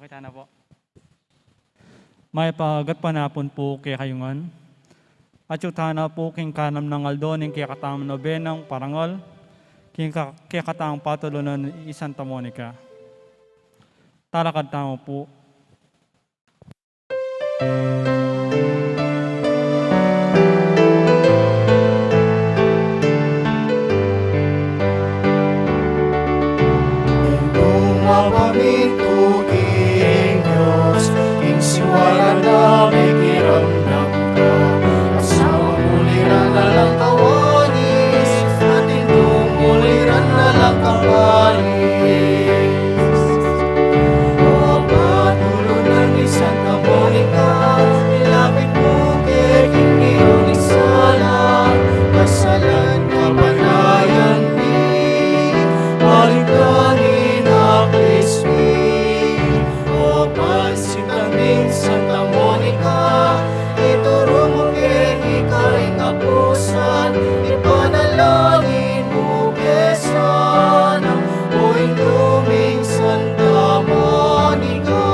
Pakita na po. May pagat panapon po kay kayungan. At yung tana po king kanam ng aldoning kaya katang nobenang parangol. Kaya katang patulo ng Santa Monica. Talakad tamo po. Mapamintuking Diyos, king siwala na may kiramdam ka. Asawa uliran na lang kawanis, at indong uliran na lang kapalis. O patulunan ni Santa Monica, ilapit mo kay King Ironisala, kasalan kabanayan ni Maligtanin na Kristi. O pansitanging Santa Monica, ituro mo kay ika'y kapusan, ipanalangin mo kay sana, o induming Santa Monica.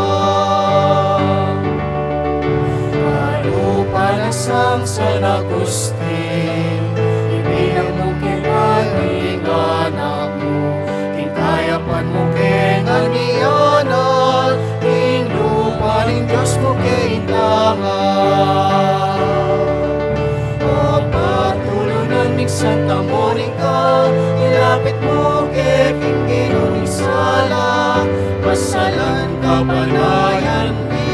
Panupanasang San Agustin, ibinang mo kay aning anak mo, kintayapan mo kay nganiyanan, inupaning Diyos mo kay intangan. O patulunan ni Santa Monica, ilapit mo kay King Ironisala, pasalan kabanayan ni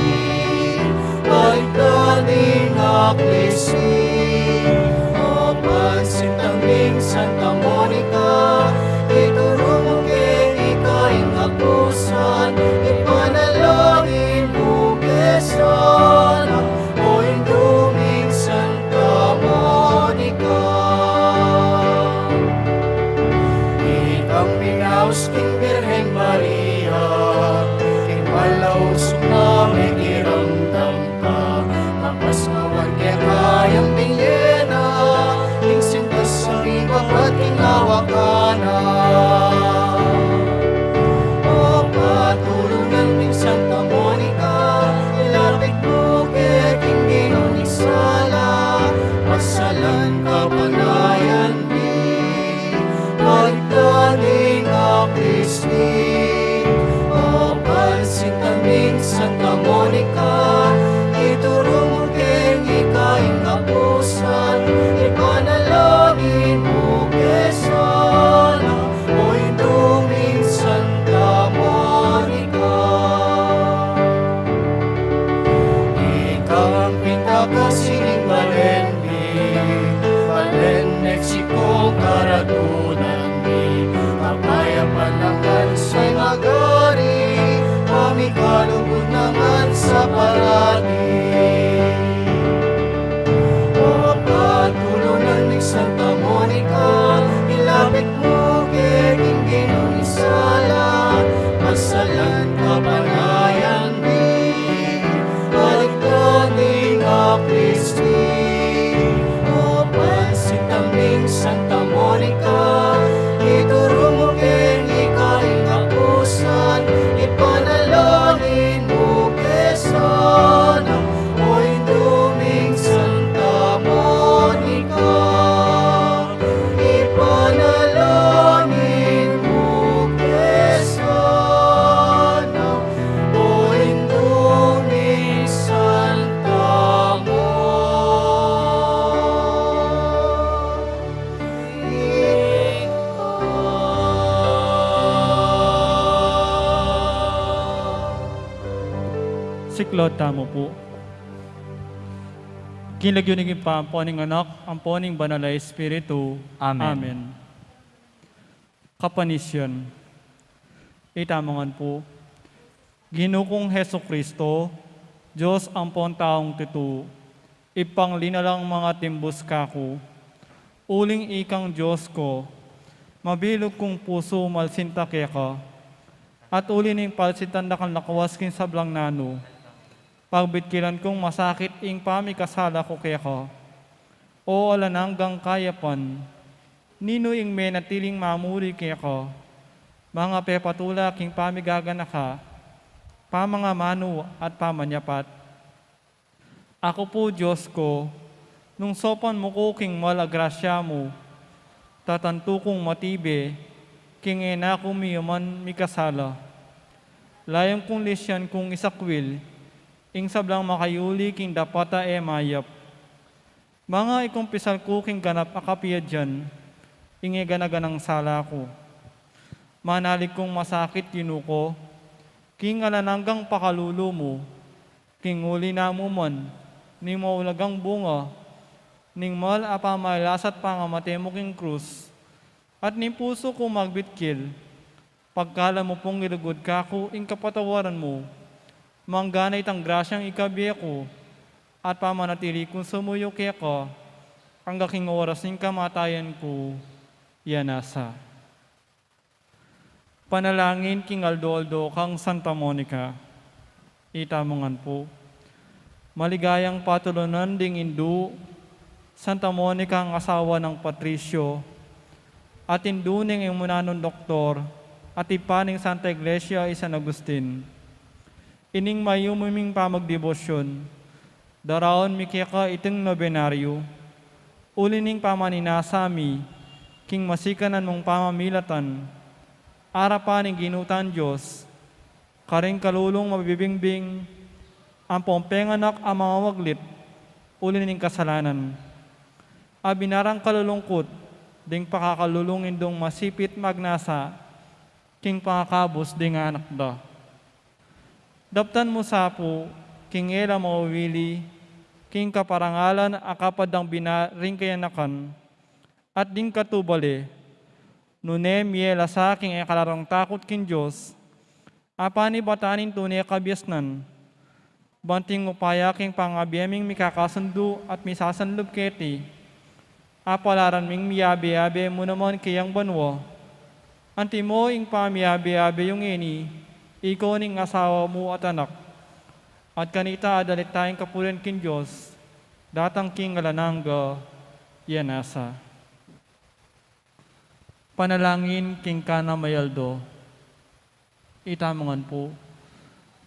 Maligtanin na Kristi. O pansitanging Santa Monica, ituro mo kay ika'y kapusan, ipanalangin mo kay sana, o induming Santa Monica. Ikang pinaus king Birheng Maria, king malausok na may kiramdam ka, kapasnawan kay kayang bilyena, king sintas sa ibang at king awakana. O patulungan ning Santa Monica, ilapit mo kay King Ironisala, pasalan kabanayan ni Maligtanin na Kristi. O pansitanging Santa Monica, ituro mo kay ika'y kapusan, ipanalangin mo kay sana, o induming Santa Monica. Ikaw ang pinakasining Balen, Mexico, karatunan ni kapayapan ng ansay magari, kami kalugod naman sa parati. O patulunan ni Santa Monica, ilapit mo kay King Ironisala, pasalan kabanayan ni Maligtanin na Kristi. O pansitanging Santa Monica, ituro mo kay ika'y kapusan, ipanalangin mo kay sana, o induming Santa Monica. Ipanalangin mo kay sana, o induming Santa Monica. Siklod tamo po. Kinagyunigin pa ang poning anak, ang poning banal na Espiritu. Amen. Kapanisyon. Itamangan po. Ginukong Heso Kristo, Diyos ang pon taong titu, ipanglinalang mga timbus kako, uling ikang Diyos ko, mabilog kong puso malsinta keka, at ulining palsitan na kalakawas kin sablang nano, pagbitkilan kong masakit ing pamikasala ko keka, o alananggang kayapan, nino ing menatiling mamuri keka, mga pepatula king pamigagana ka, pamangamano at pamanyapat. Ako po, Diyos ko, nung sopan mo ko king malagrasya mo, tatanto kong matibe, king ena ko miyaman mikasala. Layang kong lisyan kong isakwil, ing sablang makayuli king dapata mayap. Mga ikumpisal ko king ganap akapia dyan, ing ganaganang sala ko. Manalig kong masakit tinuko, king alananggang pakalulo mo, king uli na mo man, ning maulagang bunga, ning mal apamailasat pangamate mo king krus, at ning puso ko magbitkil, pagkala mo pong ilugod ka ko, ing kapatawaran mo, mangganay tang grasyang ikabiya ko, at pamanatili kong sumuyo kaya ka, ang gaking oras ning kamatayan ko, yanasa. Panalangin king Aldo kang Santa Monica, itamongan po. Maligayang patulunan ding Indu, Santa Monica ang asawa ng Patricio, at Indu ning imunanon doktor, at ipaning Santa Iglesia San Agustin. Ining mayumiming pamagdebosyon, daraon mikika iting nobenaryo, ulining pamaninasami, king masikanan mong pamamilatan, arapan ng ginutan Diyos, karing kalulong mabibingbing, ang pompenganak ang mga waglit, ulining kasalanan. Abinarang kalulungkot, ding pakakalulungin dong masipit magnasa, king pakakabos ding anak da. Daptan mo sapo, king ela mawili, king kaparangalan akapadang binaring kayanakan, at ding katubali, nunem yela sa aking ekalarang takot king Diyos, apani batanin tunay kabiasnan, banting upaya king pangabiyaming mikakasundu at misasanlub keti, apalaran ming miyabi-yabi mo naman kayang banwa, anti mo ing pamiyabi-yabi yung ini, ikaw ning asawa mo at anak, at kanita adalit tayong kapulan king Diyos, datang king alanangga, yanasa. Panalangin king Kana Mayaldo, itamongan po.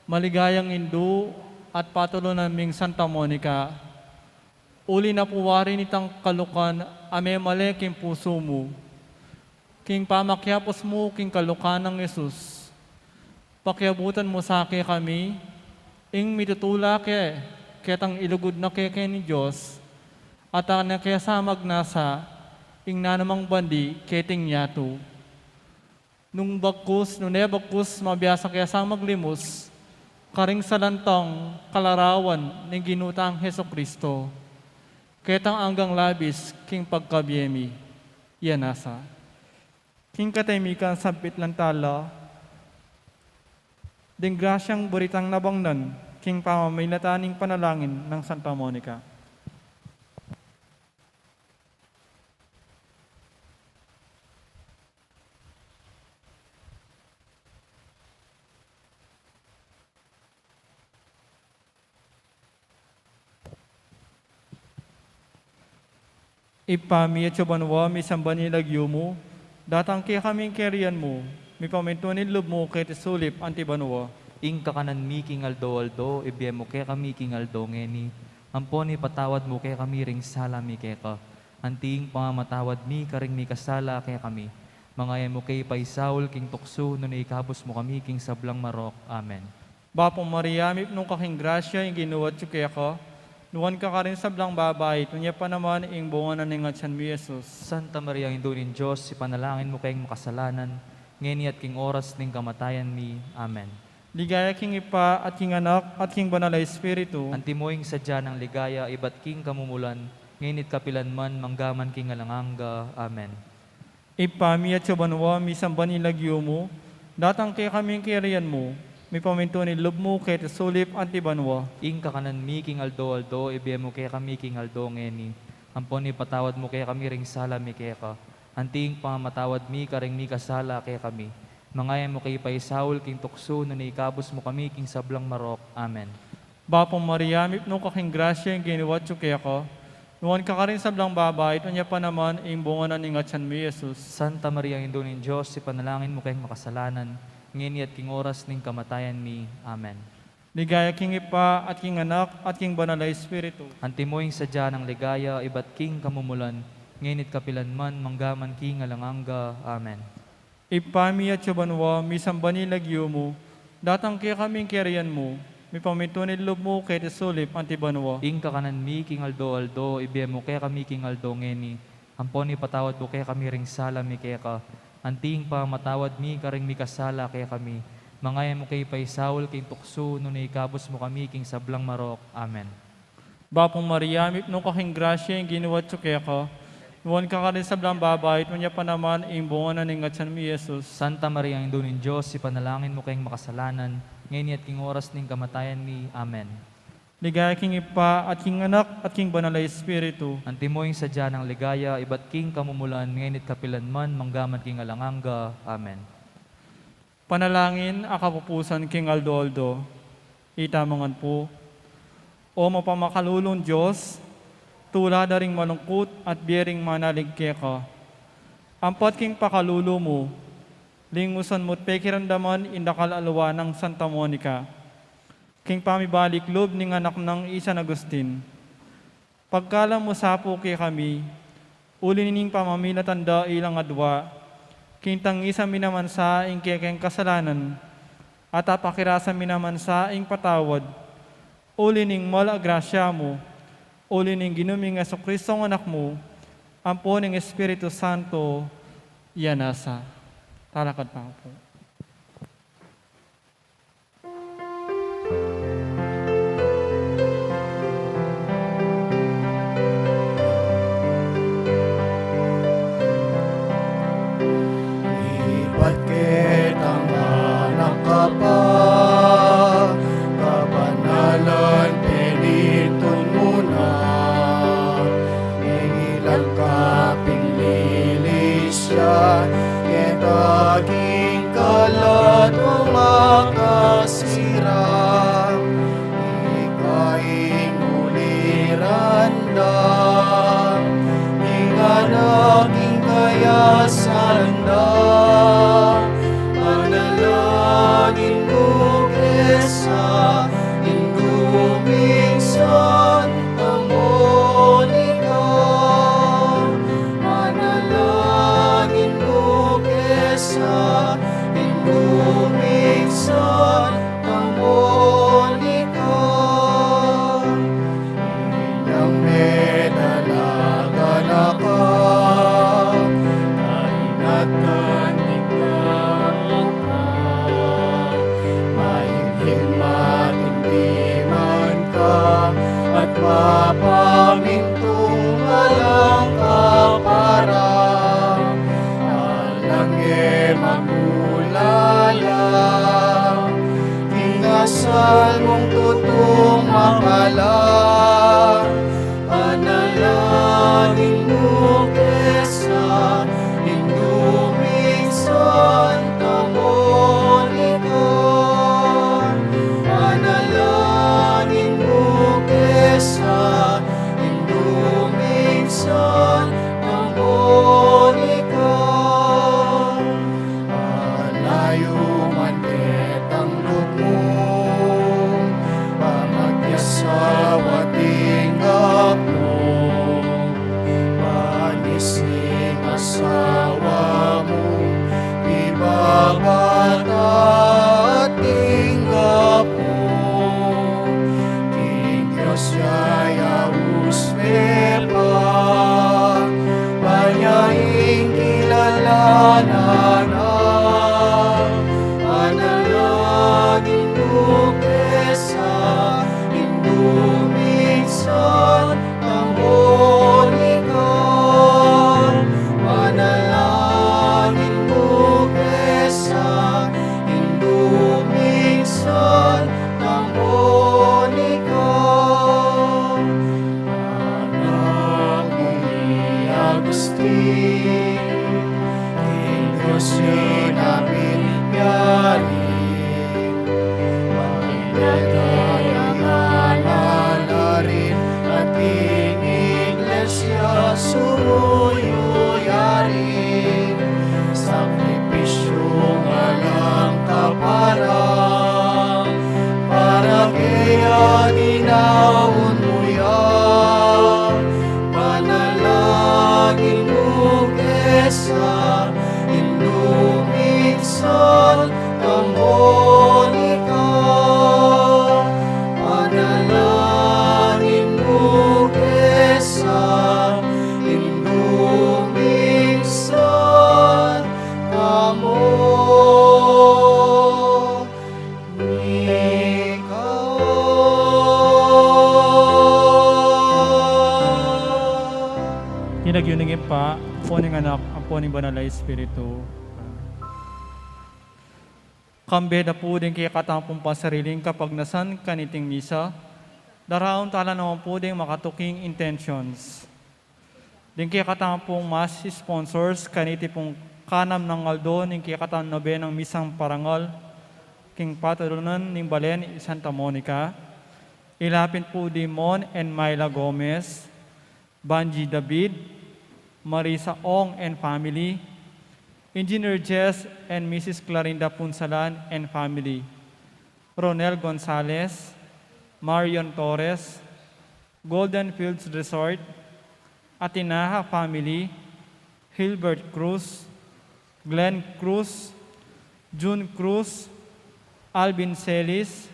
Maligayang Indu at patulunan ming Santa Monica, uli na puwari nitang kalukan ame mali king puso mo, king pamakyapos mo king kalukan ng Yesus. Pakyabutan mo sa akin kami, ing mitutula ketang ilugod na keke ni Diyos, at ang nakiyasamag nasa, ing nanamang bandi keting yato. Nung bagkus, nung nebagkus, mabiyasa kaya sang maglimos, karing salantang kalarawan ng ginutang Heso Kristo, ketang anggang labis, king pagkabyemi, yanasa. King kataymikan sampit lang tala, ding grasyang buritang nabangnan, king pamaminataning panalangin ng Santa Monica. Ipami at subanwa, mi sambanilag yumo, datang kaya kaming kerian mo, mi pamintunin lub mo kay tisulip antibanwa. Ing kakanan mi king Aldo, ibye mo kaya kami king Aldo ngeni. Amponi patawad mo kaya kami ring sala mi kaya ka. Anting pangamatawad mi karing mi kasala kaya kami. Mga mo kay paisaul king tukso, nun ikabos mo kami king sablang marok. Amen. Bapong Maria, mi nung kaking grasya, ing ginuwat yu kaya ka, nuwan ka rin sa blang babay, tunya pa naman ing bunga na ningat siyan mi Jesus. Santa Maria, Indo nin Diyos, ipanalangin mo kayong makasalanan, ngeni at king oras ning kamatayan mi. Amen. Ligaya king Ipa at king Anak at king Banal na Espiritu. Antimoing sadya ng ligaya, ibat king kamumulan, ngenit kapilan man, manggaman king alanganga. Amen. Ipami at subanwa, mi sambanilag yumo, datang kaya kaming kerian mo, mi pamintunin lub mo kay tisulip antibanwa. Ing kakanan mi king Aldo, ibye mo kaya kami king Aldo ngeni. Amponi patawad mo kaya kami ring sala mi kaya ka. Anting pangamatawad mi karing mi kasala kaya kami. Mangaya mo kay paisaul king tukso, na naikabos mo kami king sablang marok. Amen. Bapong Maria, mi nung kaking grasya, ing ginuwat yu kaya ka, nuwan ka rin sa blang babay, tunya pa naman ing bunga na ningat siyan mi Jesus. Santa Maria, Indo nin Diyos, ipanalangin mo kayong makasalanan, ngeni at king oras ning kamatayan mi. Amen. Ligaya king Ipa at king Anak at king Banal na Espiritu. Antimoing sadya ng ligaya, iba't king kamumulan, ngenit kapilanman, manggaman king alanganga. Amen. Ipami at Chubanwa, misambani lagyo mo, datang kaya kaming kerian mo, mi pamitunid lob mo kay tesulip antibanwa. Ing kakanan mi king aldo, ibiyemo kaya kami king aldo ngeni. Amponi patawad mo kaya kami ring sala mi kaya ka. Anting pa matawad mi karing mi kasala kaya kami. Mangaya mo kay paisawol king tukso, nung naikabos mo kami king sablang marok. Amen. Bapong Maria, mipno kaking grasya yung ginuwat kaya ka, nuwan ka rin sa blang babait, manya pa naman, ing bunga na ningatsan mi Jesus. Santa Maria, ang Ina ng Diyos, ipanalangin mo kayong makasalanan, ngayon at king oras ning kamatayan mi. Amen. Ligaya king Ipa at king Anak at king Banal na Espiritu. Antimoing sadya ng ligaya, iba't king kamumulan, ngayon at kapilanman, manggaman king alanganga. Amen. Panalangin akapupusan king Aldo, itamangan po. O mapamakalulong Diyos, tula daring malungkot at biering manaligke ka. Ampat king pakalulo mo, lingusan mo't pekirandaman indakal alwa ng Santa Monica. King pamibalik lob ning anak ng San Agustin. Pagkala mo sapo kay kami, ulinining pamamilatanda ilang adwa, kintang isa minaman sa ing kekeng kasalanan, at apakirasa minaman sa ing patawad, ulining mala grasya mo, ulining ginuming Jesucristo ng anak mo, ampo ng Espiritu Santo, yanasa. Talakad pa po. Iba't kitang anak ka pa, kabanalan pinitun mo na, ilang kaping lilisya, kitaging kalat umakasira, ikaing uliranda, inganaking kaya sanda, panalangin mo kesa, induming Santa Monica, panalangin mo kesa, induming Santa Monica, ilang medalaga na ka, kainatan ikaw ka, mahinhin matindiman ka, at mapamintong walang kaparang, alangge magulala, kingasal mong tutong makala, panalangin mo kesa, induming Santa Monica, panalangin mo kesa, induming Santa Monica, alayo man ketang lubmo, pamagyasawa tinggap mo, panising asawa mo, ibabata at tinggap mo, King Diyos yayaus mepa, banyaing kilalanan ang panalangin mo kesa, induming Santa Monica, panalangin mo kesa, induming Santa Monica, anak ni Agustin, King Rosinapin Yari, Pagkakayangalarin at ing iglesia sumuyoyarin, sakripisyong alang ko, ikaw. Tinagyuningin pa, po ning anak, ang po ning banal na Espiritu. Kambeda po din kaya katampong pasariling kapag nasan kaniting misa, daraon tala naman po din makatuking intentions. Din kaya katampong mas sponsors kaniti pong kanam ng Aldo, ning kaya katanabe ng misang parangal, king patulunan ning Balen, Santa Monica, ilapin po di Mon and Myla Gomez, Banji David, Marisa Ong and family, Engineer Jess and Mrs. Clarinda Punsalan and family, Ronel Gonzalez, Marion Torres, Golden Fields Resort, Atinaha family, Hilbert Cruz, Glenn Cruz, June Cruz, Alvin Celis,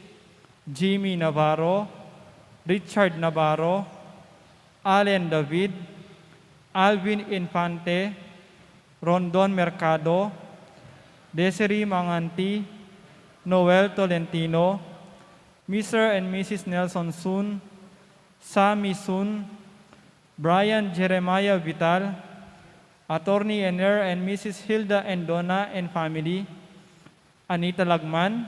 Jimmy Navarro, Richard Navarro, Allen David, Alvin Infante, Rondon Mercado, Desiree Manganti, Noel Tolentino, Mr. and Mrs. Nelson Sun, Sammy Sun, Brian Jeremiah Vital, Attorney Ener and Mrs. Hilda Endona and family, Anita Lagman,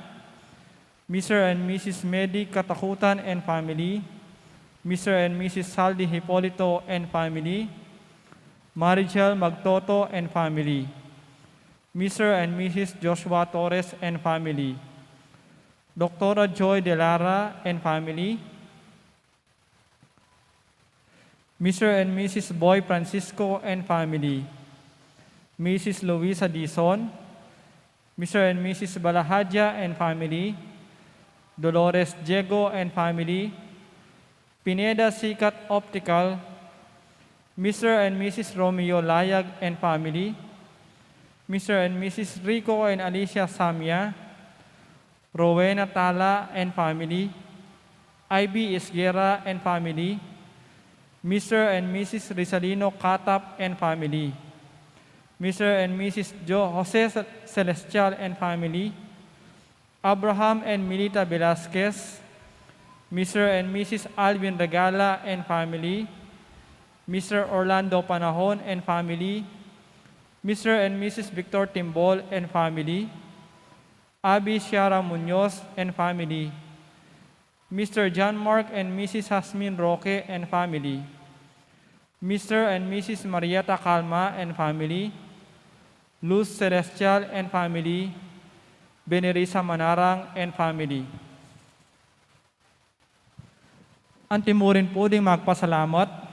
Mr. and Mrs. Medi Katakutan and family, Mr. and Mrs. Saldi Hipolito and family, Marichel Magtoto and family, Mr. and Mrs. Joshua Torres and family, Dr. Joy De Lara and family, Mr. and Mrs. Boy Francisco and family, Mrs. Luisa Dizon, Mr. and Mrs. Balahadja and family, Dolores Diego and family, Pineda Sikat Optical, Mr. and Mrs. Romeo Layag and family, Mr. and Mrs. Rico and Alicia Samia, Rowena Tala and family, Ivy Isguera and family, Mr. and Mrs. Rizalino Katap and family, Mr. and Mrs. Jose Celestial and family, Abraham and Milita Velasquez, Mr. and Mrs. Alvin Regala and family, Mr. Orlando Panahon and family, Mr. and Mrs. Victor Timbol and family, Abby Ciara Munoz and family, Mr. John Mark and Mrs. Hasmin Roque and family, Mr. and Mrs. Marieta Calma and family, Luz Celestial and family, Benerisa Manarang and family. Antimurin po ding magpasalamat,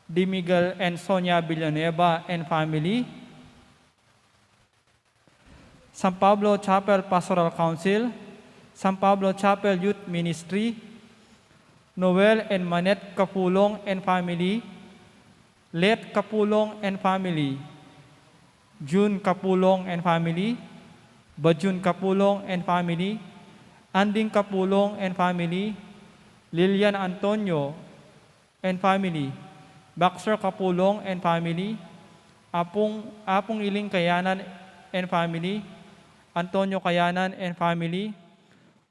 Di Miguel and Sonia Villanueva and family, San Pablo Chapel Pastoral Council, San Pablo Chapel Youth Ministry, Noel and Manette Kapulong and family, Let Kapulong and family, June Kapulong and family, Bajun Kapulong and family, Anding Kapulong and family, Lilian Antonio and family, Baxter Kapulong and family, Apong Iling Kayanan and family, Antonio Kayanan and family,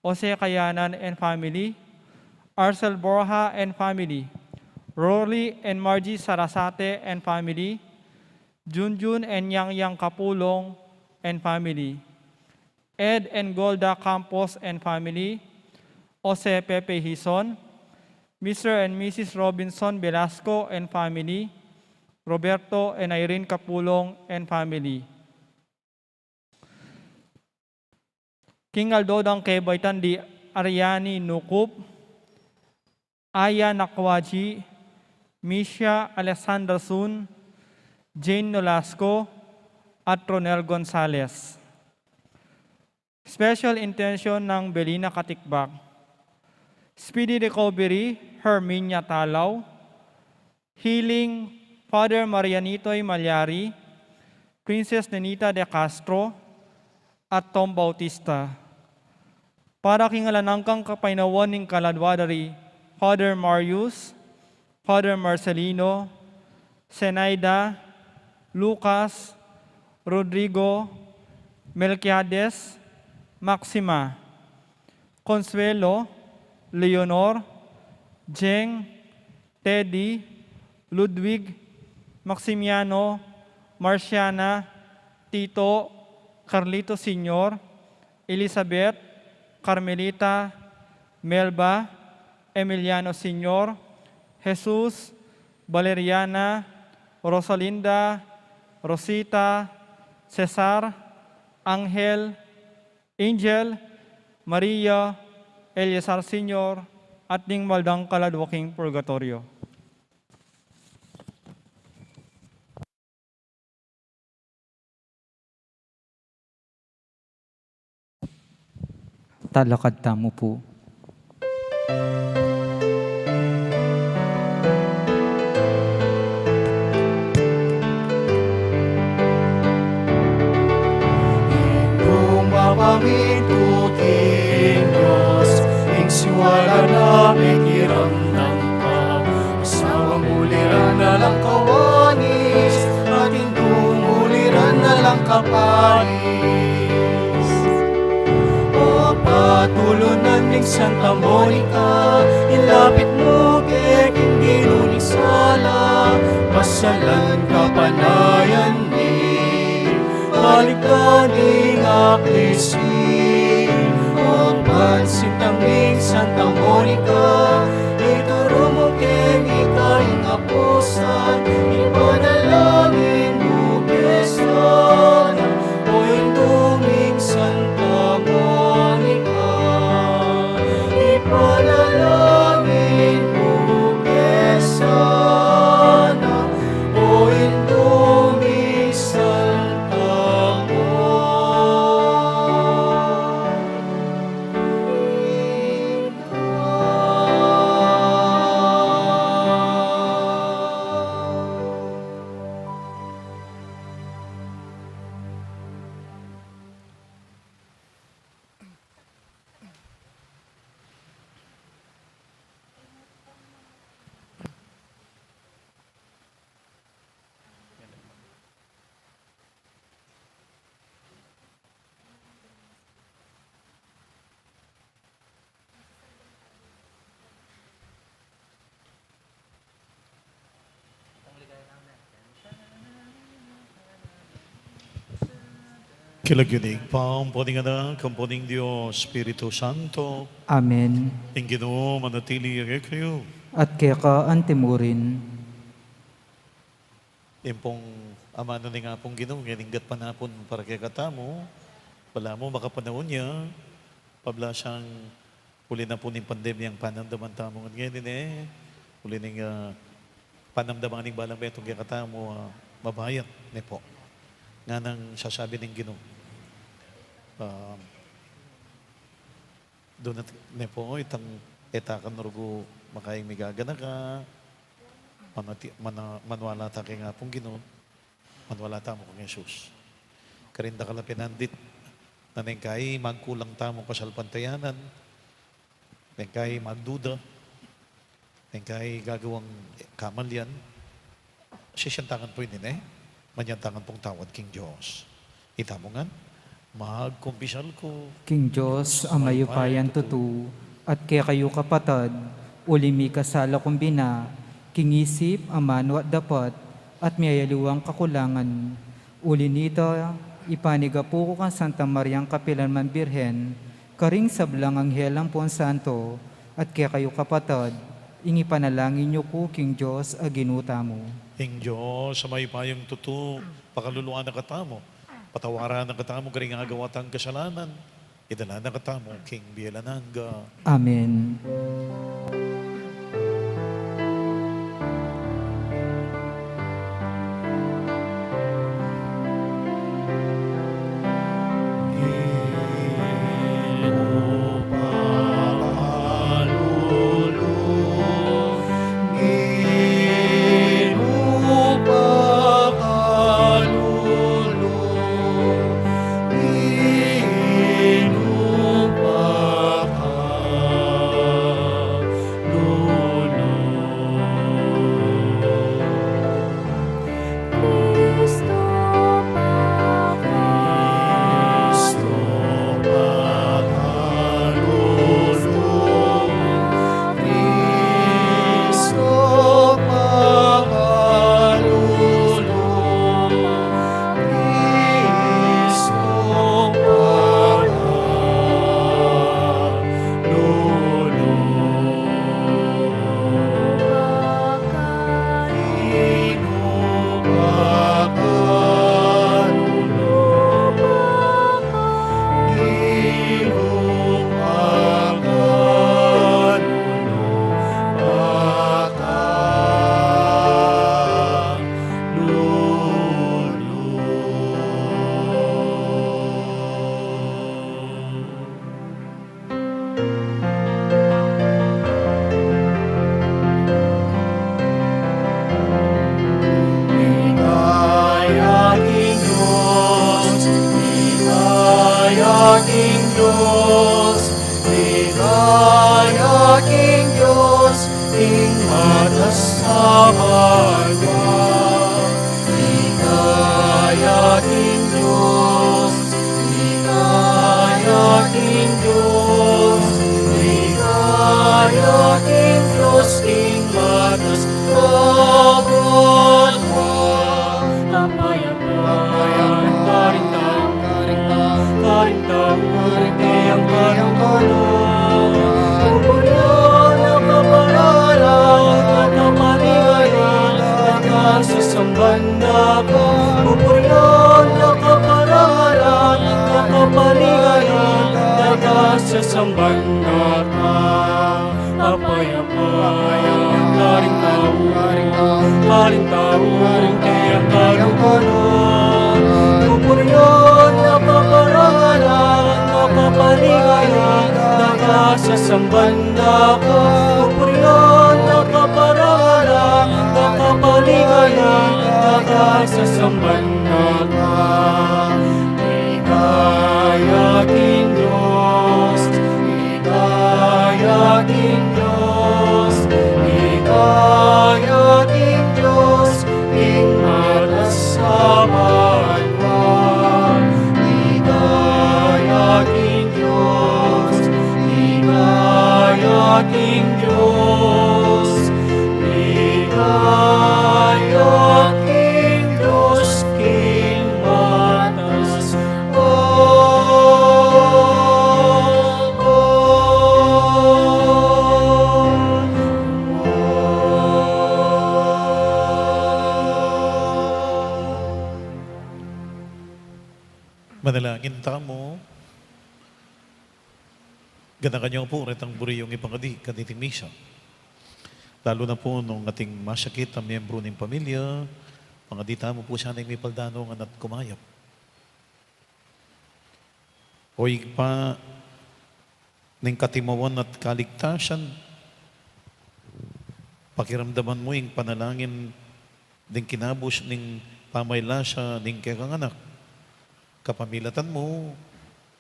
Jose Kayanan and family, Arcel Borja and family, Rory and Margie Sarasate and family, Junjun and Yang Kapulong and family, Ed and Golda Campos and family, Jose Pepe Hison, Mr. and Mrs. Robinson Velasco and family, Roberto and Irene Kapulong and family. King Aldodang Kebaitan di Ariani Nukup, Aya Nakwaji, Misha Alessandra Sun, Jane Nolasco, at Ronel Gonzalez. Special intention ng Belina Katikbak, Speedy Recovery, Herminia Talaw, Healing, Father Marianitoy Malyari, Princess Nenita de Castro, at Tom Bautista. Para kingalanangkang kapainawan ng kaladwadari, Father Marius, Father Marcelino, Senaida, Lucas, Rodrigo, Melquiades, Maxima, Consuelo, Leonor, Jeng, Teddy, Ludwig, Maximiano, Marciana, Tito, Carlito Sr., Elizabeth, Carmelita, Melba, Emiliano Sr., Jesus, Valeriana, Rosalinda, Rosita, Cesar, Angel, Maria, Eliasar Sr., at ning maldang kaladwaking purgatorio. Talakad tamo po. Pamituting Diyos, ing siwala namin kiramdam ka. Asawang uliran na lang kawanis, ating tumuliran na lang kapanis. O patulunan ning Santa Monica, ilapit mo keking ginuning sala, pasalan kapanayan din, baliktaning aklisi. O pansitanging Santa Monica, ituro mo keng ikaing apusan, ipanalangin mo kesana. O induming Santa Monica, ipanalangin mo kesana. O induming Santa Kilagyanig pa ang puning anak, ang puning Diyos, Espiritu Santo, Amen. ang Ginoo manatili kayo. At kaya ka antimurin. Impong ama na nga pong Ginoo, ngininggat panapon para kay katamo, wala mo makapanahon niya, pabla siyang uli na po ng pandemyang panamdaman tamo ngayon uli ng panamdaman ng balang betong kay katamo, mabayat ne po. Nga nang sasabi ng Ginoo. Doon at ne po, itang etakan rugo makaing migagana ka, manwala ta kay nga pong Ginoo, manwala ta mo kong Jesus. Karinda ka lapinandit, na nengkay magkulang ta mo kasalpantayanan, nengkay magduda, nengkay gagawang kamalyan, sisyantangan po yun manyantangan pong tawad King Diyos. Ita mo nga, magkumpisal ko. King Diyos, amayo payan tutu, at kaya kayo kapatad, ulimi kasala kumbina, kingisip, aman, wat dapat, at miyayaluang kakulangan. Uli nito, ipaniga po ko kang Santa Mariang Kapilanman Birhen, karing sablang anghelang pon santo, at kaya kayo kapatad, ingi panalangin niyo ko, King Diyos, aginuta mo. King Diyos, sa may payong tuto, pakaluluan na katamo, patawaran na katamo, karing agawatang kasalanan, idala na katamo, King Bielananga. Amen. sa banwa. Ikayaking Diyos, ikayaking Diyos, ikayaking Diyos, King Matas Kabanwa. Kapayapan, karintaon, kayang kanunan, pupuryan ang kapalaran, at kapaligayan, nagkasasamban na ka. Pupuryan ang kapalaran, at kapaligayan, nagkasasamban na ka. Kapayapan, karintaon, kayang kanunan, pupuryan ang kapalaran, at kapaligayan, nagkasasamban na ka. Pupuryan ang kapalaran, at kapaligayan, nagkasasamban na ka. Ikayaking Diyos, ikayaking Diyos, ikayaking Diyos, King Matas sa banwa. Ikayaking Diyos, ikayaking Diyos, ikayaking Diyos, King Matas Manalangin tamo. Ganda kanyang po, retang buri yung ipangadi, kaniting misa. Lalo na po nung ating masakit ang miyembro ng pamilya, pangadita mo po siya na may paldanongan at kumayap. O pa ng katimawan at kaligtasan, pakiramdaman mo yung panalangin ng kinabos ng pamaylasya ng kakanganak. Kapamilatan mo,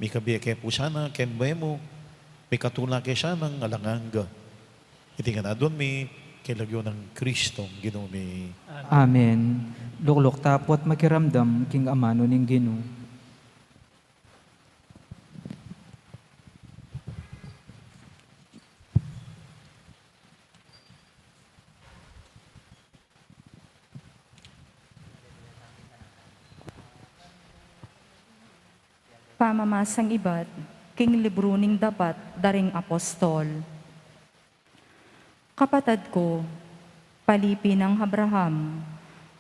may kabiya kaya po sana, kembay mo, may katula kaya siya ng alanganga. Iti nga na doon may kilagyo ng Kristong ginumi. Amen. Luklok tapot makiramdam king amano ning Ginoo. Pamamasang ibat, king libro ning dapat daring apostol. Kapatad ko, palipi ng Abraham,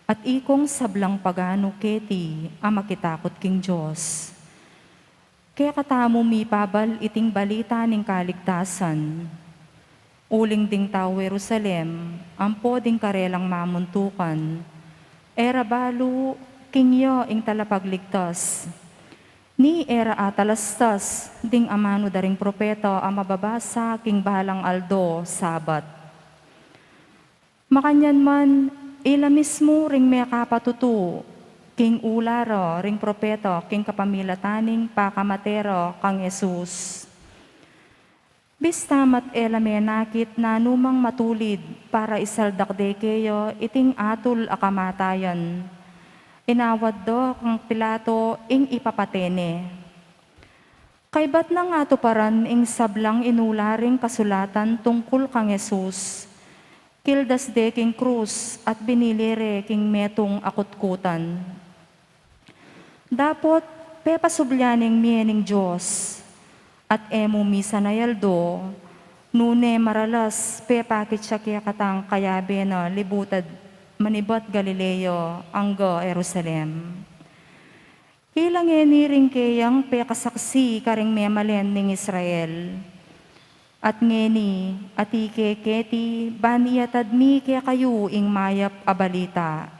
at ikong sablang pagano keti ang makitakot king Diyos. Kaya katamo mi pabal iting balita ning kaligtasan. Uling ding tao Jerusalem, ampo ding karelang mamuntukan. Era balu, kingyo ing talapagligtas. Ni era atalastas, ding amano daring propeta ang mababasa king bahalang Aldo, Sabat. Makanyan man, ila mismo ring may kapatutu, king ularo, ring propeta, king kapamilataning pakamatero, kang Jesus. Bistamat ela may nakit na numang matulid para isaldakde kayo iting atul akamatayan. Inawad do kang Pilato ing ipapatene. Kay ba't na nga to paran ing sablang inularing kasulatan tungkol kang Jesus. Kildas de king krus at binilire king metong akutkutan. Dapot pepasublaning miyening Diyos at emo misa na yaldo nune maralas pepakit siya kaya katang kayabe na libutad manibot Galileo, anggo Jerusalem. Ilang eniring kayang pekasaksi karing memalen ning Israel. At ngeni, atike keti, baniyatad mi kaya kayo ing mayap abalita.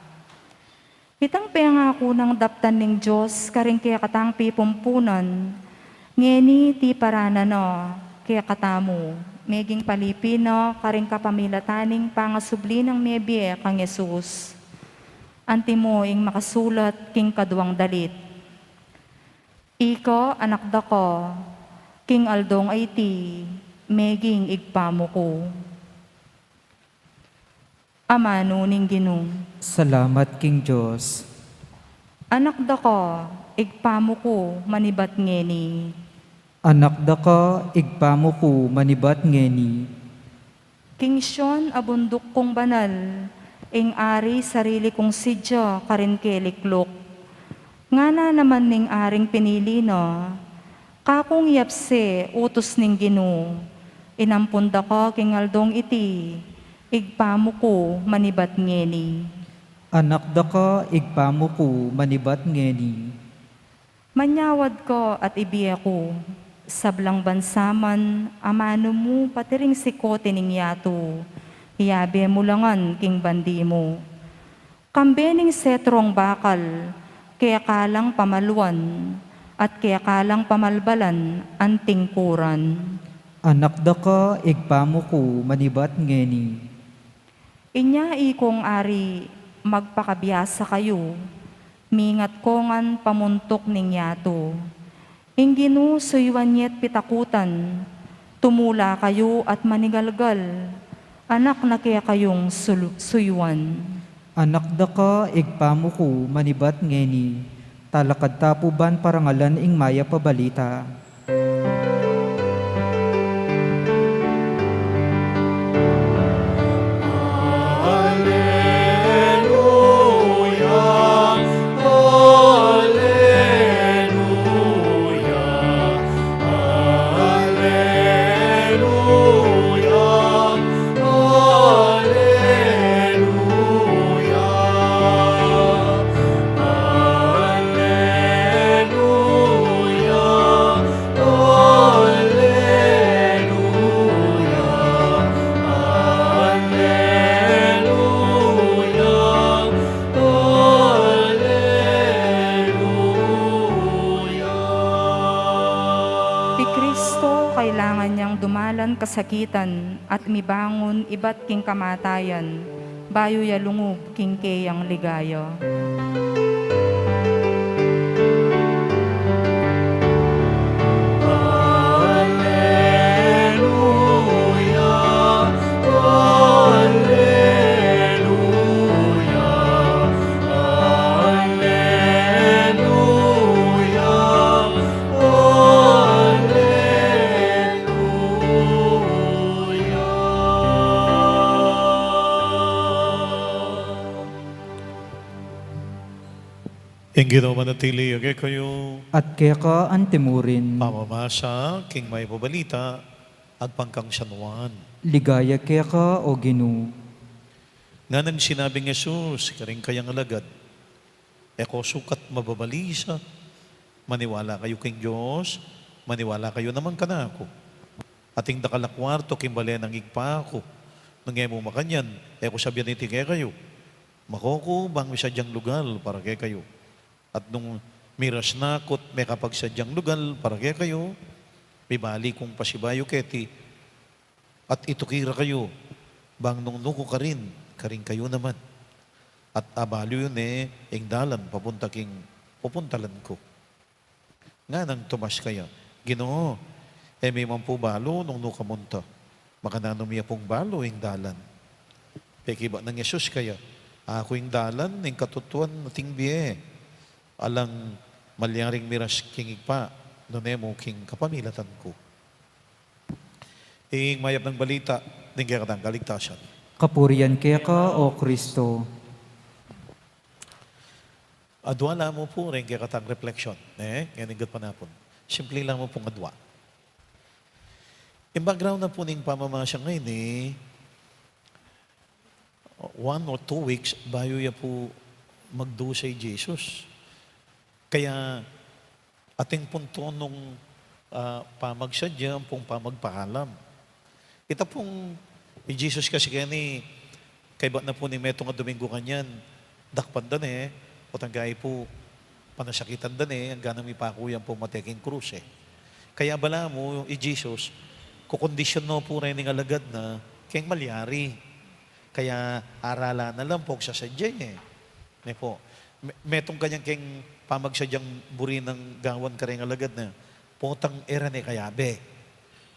Itang pangako ng daptan ning Diyos, karing kaya katang pipumpunan, ngeni ti paranano, kaya katamu. Meging palipino, karing kapamilataning pangasubli ng mebye kang Jesus. Antimo ing makasulat king kaduang dalit. Iko, anak dako, king Aldong IT, meging igpamo ko. Amano ning Ginoo. Salamat king Diyos. Anak da ka, igpamo ko manibat ngeni. Anak da ka, igpamo ko manibat ngeni. King Sean abundok kong banal, ing ari sarili kong sidya karin keliklok. Nga na naman ning aring pinili na, kakong yapse utos ning Ginoo. Inampunda ka king aldong iti, igpamo ko manibat ngeni. Anak da ka, igpamo ko manibat ngeni. Manyawad ko at ibiya ko, sablang bansaman, amano mo patiring sikote ning yato, iyabe mo langan king bandi mo. Kambening setrong bakal, kaya kalang pamaluan, at kaya kalang pamalbalan, anting kuran. Anak da ka, igpamo ko manibat ngeni. Inya ikong ari, magpakabiyasa kayo, mingat kongan pamuntok ning yato. Inginu suywan yet pitakutan, tumula kayo at manigalgal, anak na kaya kayong suywan. Anak da ka, igpamo ko manibat ngeni. Talakad tapuban parangalan ing maya pabalita. Kailangan niyang dumalan kasakitan at mibangon iba't king kamatayan, bayo ya lungub king keyang ligaya. Ing Ginoo manatili, agay kayo At kaya ka antimurin. pamamasa, king may pabalita, agpangkang sanuan. Ligaya kaya ka o Ginoo. Nga nang sinabing Jesus, karing kayang alagad, eko sukat mababalisa, maniwala kayo king Diyos, maniwala kayo naman kanako. Ating dakalakwarto, kimbali ng igpa ako, nangemo makanyan, eko sabihan iti kaya kayo, makoko bang misadyang lugal para kaya kayo. At nung miras nakot, may kapagsadyang lugal para kaya kayo, may bali kong pasibayo keti, at itukira kayo, bang nung nuko ka rin kayo naman. At abalyo yun ing dalan, pupuntalan ko. Nga nang tumas kaya, Ginoo, may mampu balo nung nukamunta, makananomiya pong balo ing dalan. Pekiba ng Yesus kaya, ako ing dalan, ing katutuan nating biye, alang malyaring miras kingig pa, nunemo king kapamilatan ko. Ing mayap ng balita, ning kaya katang kaligtasan. Kapurian kaya ka o Kristo. Adwa lang mo po rin kaya katang reflection. Ngayon pa na po. Simple lang mo pong adwa. Yung background na po ning pamamasya ngayon 1 or 2 weeks bayo ya po magdusay Jesus. Kaya ating punto nung pamagsadya pong pamagpaalam. Ita pong Jesus kasi kaya kay ba na po ni Metong at Domingo kanyan, dakpan dan o tanggay po panasakitan dan ang ganang ipakuyan po mateking krus Kaya bala mo, Jesus, kukondisyon no po rin ng alagad na kayang malyari. Kaya arala na lang po sa sadya po. Metong kanyang kayang pamagsadyang buri ng gawan ka rin alagad na potang era ni kayabe.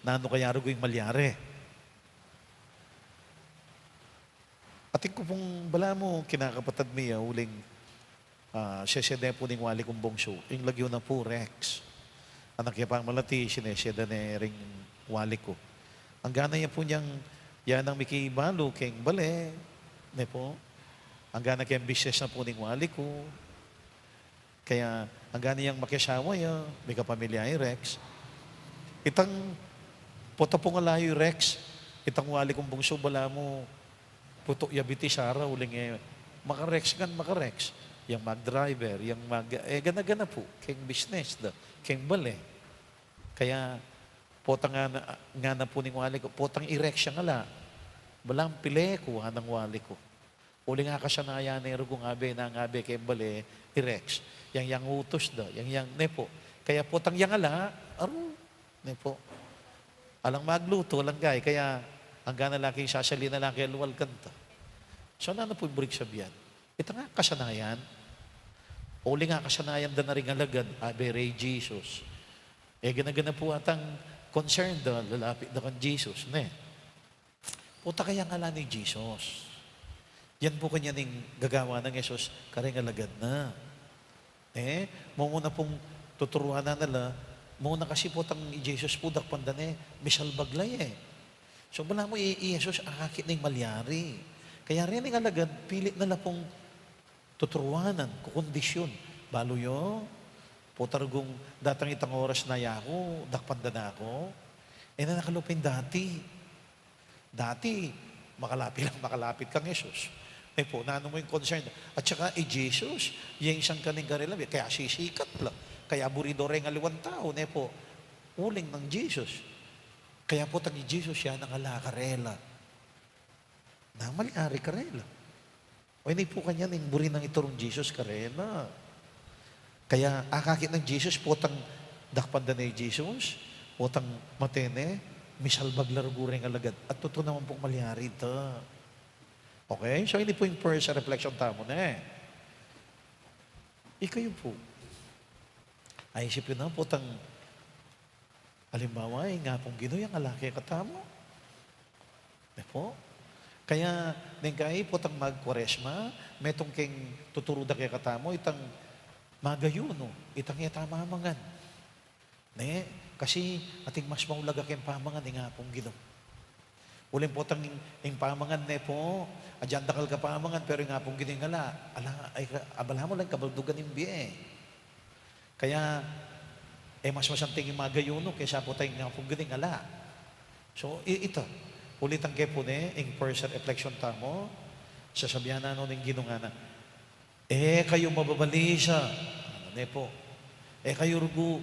Nano kaya rugoy malyari. At Ating ko pong bala mo, kinakapatad miya, uling siya po ning wali kong bongso. Yung lagyo na po, Rex. Anak niya pang malati, siya na ring wali ko. Ang gana niya po niyang, yan ang mikibalo, keng bale, ne po. Ang gana kayang business na po ning wali ko. Kaya, ang gana niyang makisawa ya, may kapamilya ay Rex. Itang, puta po nga layo Rex, itang wali kong bongso, bala mo, puto yabiti sara, uling makarex kan makarex. Yang mag-driver, yang gana-gana po, keng business da, keng bale. Kaya, potang nga na po ning wali ko, potang i-rex siya nga la. Balang pile ko, hanang wali ko. Uli nga ka siya na yan, kung abe, na abe, keng bale, i-rex. Yang utos da, yang, ne po. Kaya potang yang ala, aro, ne po. Alang magluto, lang gay, kaya, ang gana laki, sasali na laki, luwal kanta. So, ano po yung break sabihan? Ito nga, kasanayan. Uli nga kasanayan da na rin alagad, abe, Ray Jesus. Gana-gana po atang concern da, lalapit da kan Jesus, ne? Puta kaya nga ni Jesus. Yan po kanya ning gagawa ng Jesus, karing alagad na. Muna pong tuturuan na nila, muna kasi po tang Jesus po dakpandan misal baglay So, bala mo Jesus, akakit ng malyari. Kaya rin ang alagad, pilit na pong tuturuanan, kukondisyon. Balo yo, putargong datang itang oras na yako, dakpanda na ako. Na nakalupin dati. Dati, makalapit kang Jesus. Po, nano mo yung concern. At saka, Jesus, yung isang kaning garila, kaya sisikat lang. Kaya burido rin ang aliwan tao, po, uling ng Jesus. Kaya po, tagi Jesus siya ng alakarela. Na mali-ari karela. O hindi po kanya ning buri ng iturong Jesus karela. Kaya akakit ng Jesus, potang dakpanda ni Jesus, potang matene, misal baglarugureng alagad. At totoo naman pong mali-ari ito. Okay? So hindi po yung first reflection tamo na Ikayo po. Ay isipin na potang halimbawa, nga pong ginoy ang alaki katamo. Po? Kaya, nengkay potang magkwaresma, metong keng tuturo da kay katamo, itang magayuno, itang yatamamangan. Kasi ating mas maulaga keng pamangan, nga pong gino. Uling potang yung pamangan po, adyan dakal ka pamangan, pero nga pong gino yung abala mo lang kabaldugan yung biye. Kaya, mas masanting yung magayuno, kaysa po tayong nga pong gino yung So, ito, ulit ang kepo yung first reflection tamo, sasabihan na ng ginunga na, kayo mababali siya. Po, kayo rugo,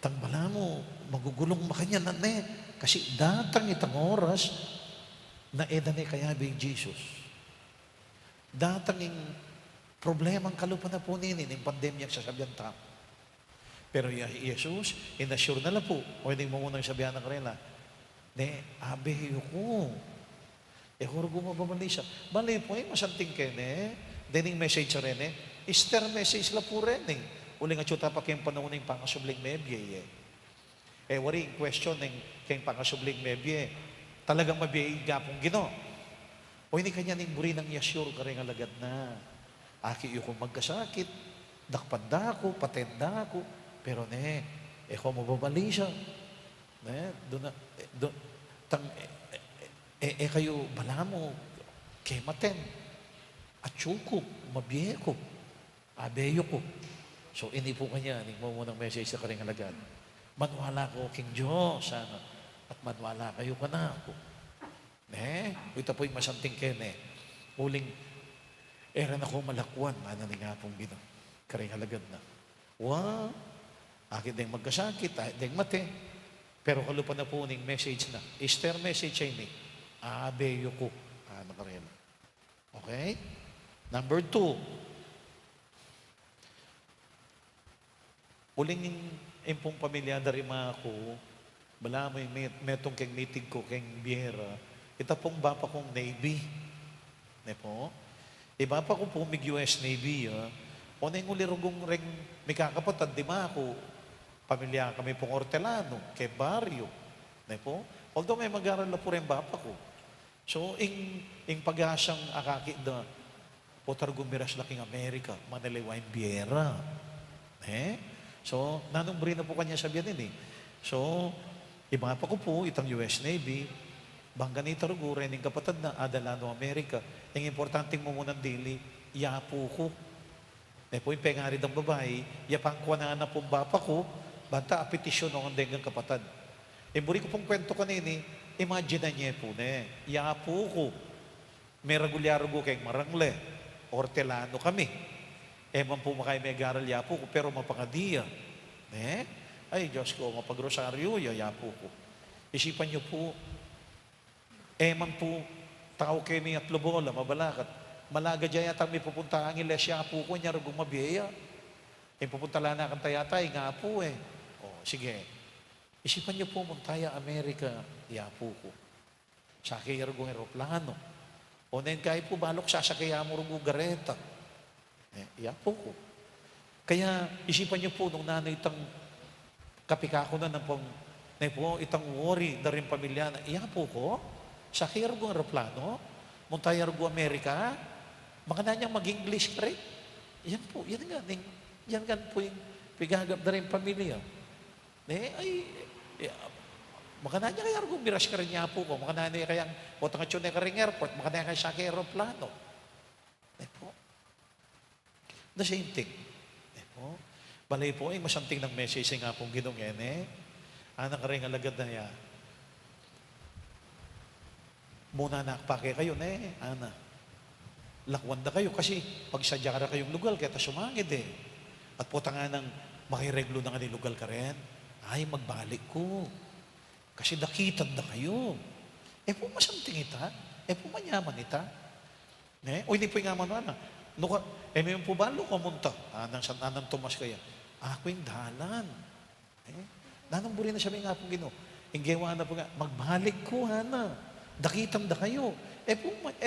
tangbala mo, magugulong makanya na kasi datang itang oras na edane kaya bing Jesus. Datang yung problemang kalupa na po ninin, yung pandemya sasabihan tamo. Pero Jesus, inassure na lang po, o hindi mo munang sabihan ng karela, abe ko. Kung gumababali siya. Bali po, masanting kayo Dening message rin Easter message la po rin Uli nga tsuta pa kayong panahon ng pangasubling mebye wari question ng kayong pangasubling mebye. Talagang mabiyay gapong gino. O hindi kanya ning buri ng yasyur ka rin alagad na. Aki iyo kong magkasakit. Dakpanda ko, patenda ko. Pero kung mababali siya. Kayo bala mo kematen at syuko mabiye ko abeyo ko so hindi po kanya mo munang message sa karing alagad manwala ko king Diyos sana at manwala kayo ka na ako ito po yung masanting kene uling eran ako malakwan manaling nga pong gino karing alagad na akin din magkasakit din mate pero kalupa na po ning message na. Easter message ay ni. Abeyo ko. Nakarela. Okay? Number 2. Uling impong pamilya dari mga ko, bala may metong keng meeting ko, keng biyera, ita pong bapa kong Navy. Po? Bapa ko po mig US Navy. O na yung ulirugong ring may kakapatad, di ma ako, pamilya kami pong Hortelano, kay Barrio. Po? Although may mag-aral na po rin bapa ko. So, ing pag-asang akakit na potar gumiras laking Amerika, manaliwain biyera. So, nanong brin na po kanya sabihan eh. So, iba pa ko po, itang US Navy, bangga ni Tarugo, rening kapatid na Adalano Amerika. Ang importanteng mo munang dili, yapo ko. Po, yung pengarid ang babae, yapang kwa na pong bapa ko, banta apetisyon ng dengang kapatid. Buri ko pong kwento kanini, imagine na niya po na, yapo ko. May regulyarugo kay Marangle, Hortelano kami. Eman po makay may garal yapo ko, pero mapangadiya. Ay, Diyos ko, mapagrosaryo, yayapo ko. Isipan niyo po, eman po, tao kami at lubola, mabalakat. Malaga dyan yata may pupunta ang ilesya po ko, niya rugong mabiya. Pupunta lang na kang tayatay, nga po eh. Sige. Isipan niyo po, Montaya, Amerika, yapo ko. Sakay rugong aeroplano. Nen kahit po balok, sasakaya mo rugong gareta. Yapo ko. Kaya, isipan niyo po, nung nanay itang kapika ko na ng itang worry na rin pamilya na, yapo ko, sakay rugong aeroplano, Montaya rugong Amerika, mga nanyang mag-English ka rin. Yan po, yan nga po yung pigagap na rin pamilya. Mga nanya kaya rugong miras ka rin niya po ko, mga nanya kayang potangatsyon na ka rin airport, mga nanya kaya sakay aeroplano. Po. The same thing. Po. Balay po, ay masamting ng message nga pong ginungen anak ka rin alagad na niya. Muna nakpake kayo ana. Lakwan na kayo kasi pag sadya ka kayong lugal, kaya sumangid At po nga nang makireglo na nga lugal ka rin, ay magbalik ko. Kasi dakitan na kayo. Po masamting ita, po manyaman ita. O hindi po yung nga na. May po ba lo kumunta? Anang Tomas kaya. Ako yung dalan. Nanong buri na siya nga pong Ginoo. Inggewa na po nga, magbalik ko, hana. Dakitan na kayo.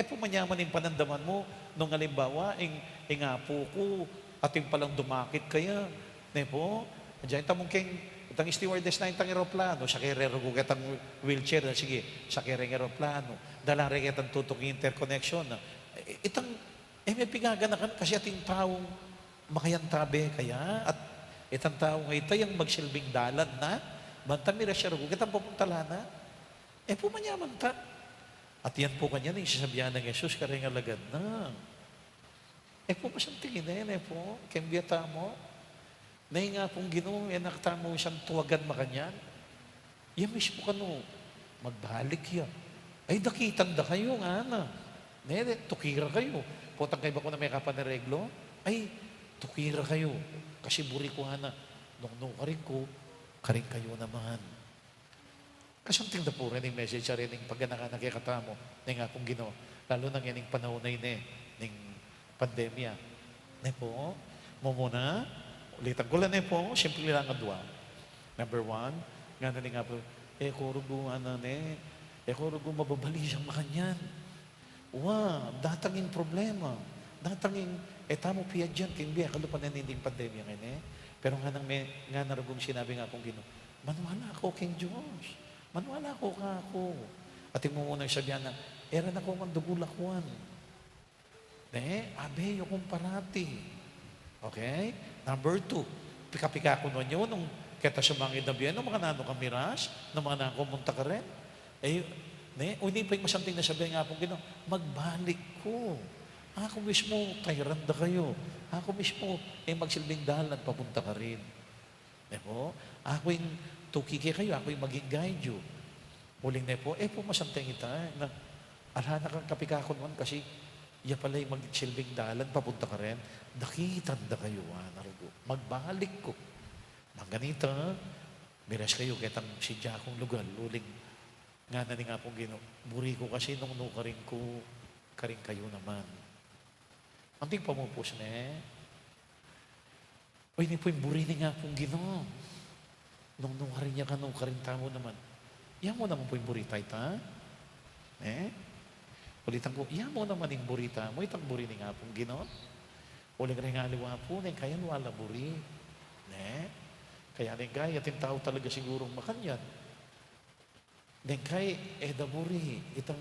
Po manyaman yung panandaman mo nung halimbawa, apo ko, ating palang dumakit kaya. Po, diyan tamong itang stewardess na itang aeroplano, sa kerero ko kitang wheelchair, sige, sa kereng aeroplano, dala rin kitang tutok interconnection. May pigaganakan kasi ating taong makayantabe kaya, at itang taong ito yung magsilbing dalan na, banta mira siya rin, kitang papuntala na, po manyaman ta. At yan po kanya na isasabihan ng Jesus, karing alagad na. Po masang tingin na po, kembiyata mo, na nga pong Ginoo, nakita mo siyang tuwagan makanyan. Yan mismo ka magbalik yan. Ay, dakitan da kayo nga na. Tukira kayo. Potang kayo ba ko na may kapanareglo? Ay, tukira kayo. Kasi buri ko nga na, nung karin ko, karin kayo naman. Kasamting na po rin yung message rin yung pag nakikita mo na nga pong Ginoo. Lalo nang yan yung panahon na yun ng pandemya. Po, muna, ulitan ko lang po, simple lang nga dua. Number one, nga na nga po, kurugo kurugo mababali siyang makanyan. Datangin problema. Datangin, tamo piya dyan, kimbiya, kalupan na ninding pandemya ngayon Pero nga narugong sinabi nga pong Ginoo, manwala ako king Diyos. Manwala ko ka ako. At yung muna sabihan na, era na ko mandugulakwan. Abe, yung parati. Okay? Number two, pika-pika ko nun yun, nung kita sa mga idabyan, nung mga nano kamiras, nung mga nakumunta ka rin. Hindi pa yung masamting na sabihan nga pong Ginoo, magbalik ko. Ako mismo, tayranda kayo. Ako mismo, magsilbing dalan, papunta ka rin. Ako yung tukiki kayo, ako yung maging guide you. Huling po masamting ita, na alhana kang kapikakon man kasi iya pala yung magsilbing dalan, papunta ka rin, dakitan da kayo, narugo. Magbalik ko. Ganita, miras kayo, kitang sidya akong lugar, luling, nga na nga pong Ginoo. Buri ko kasi nung nukarin ko, karing kayo naman. Anting pamupos hindi po yung buri nga pong Ginoo. Nung nukarin niya ka, nukarin tamo naman. Iyan mo naman po yung burita ita. Ulitan ko, iyan mo naman yung burita mo, itang buri ni nga pong Ginoo. Uling rin nga liwa po, kaya wala buri. Kaya rin kaya, ating tao talaga sigurong makanyan. Kaya, da buri, itang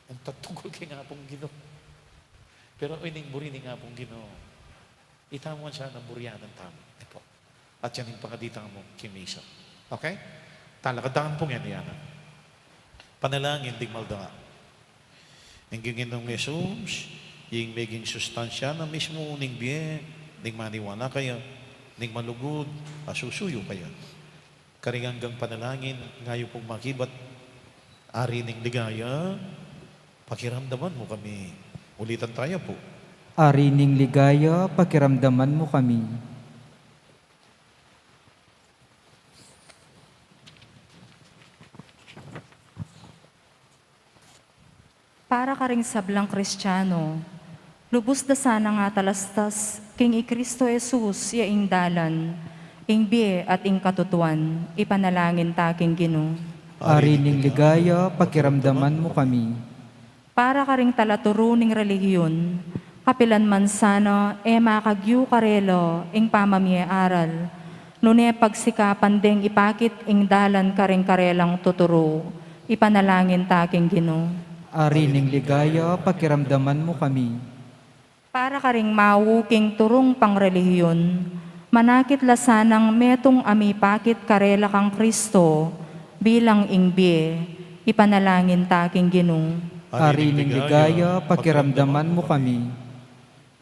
Ang tatungkol kay nga pong Ginoo. Pero ining buri ni nga pong Ginoo. Itamuan siya ng buryanan tamo. Ito. At yan yung pangaditang mo, kimisa. Okay? Talakadaan pong yan. Panalangin, dig malda. Ang Ginong Jesus, yung maging sustansya na mismo ning biye, ning maniwala kayo, ning malugod, asusuyo kayo. Karinganggang panalangin, ngayon pong makibat, ari ning ligaya, pakiramdaman mo kami. Ulitan tayo po. Ari ning ligaya, pakiramdaman mo kami. Para ka ring sablang Kristiyano, lubos da sana nga talastas, king Kristo Jesus, yaing dalan, ing biye at ing katutuan, ipanalangin taking Ginoo. Ari ning ligaya, pakiramdaman mo kami. Para ka ring talaturo ning relihiyon, kapilan man sana, makagyu karelo, ing pamamiye aral, nune pagsikapan ding ipakit ing dalan ka ring karelang tuturo, ipanalangin taking Ginoo. Ari ning ligaya, pakiramdaman mo kami. Para ka ring mawuking turong pangrelihiyon, manakit lasanang metong amipakit karela kang Kristo, bilang ingbi, ipanalangin taking Ginoo. Ari ning ligaya, pakiramdaman mo kami.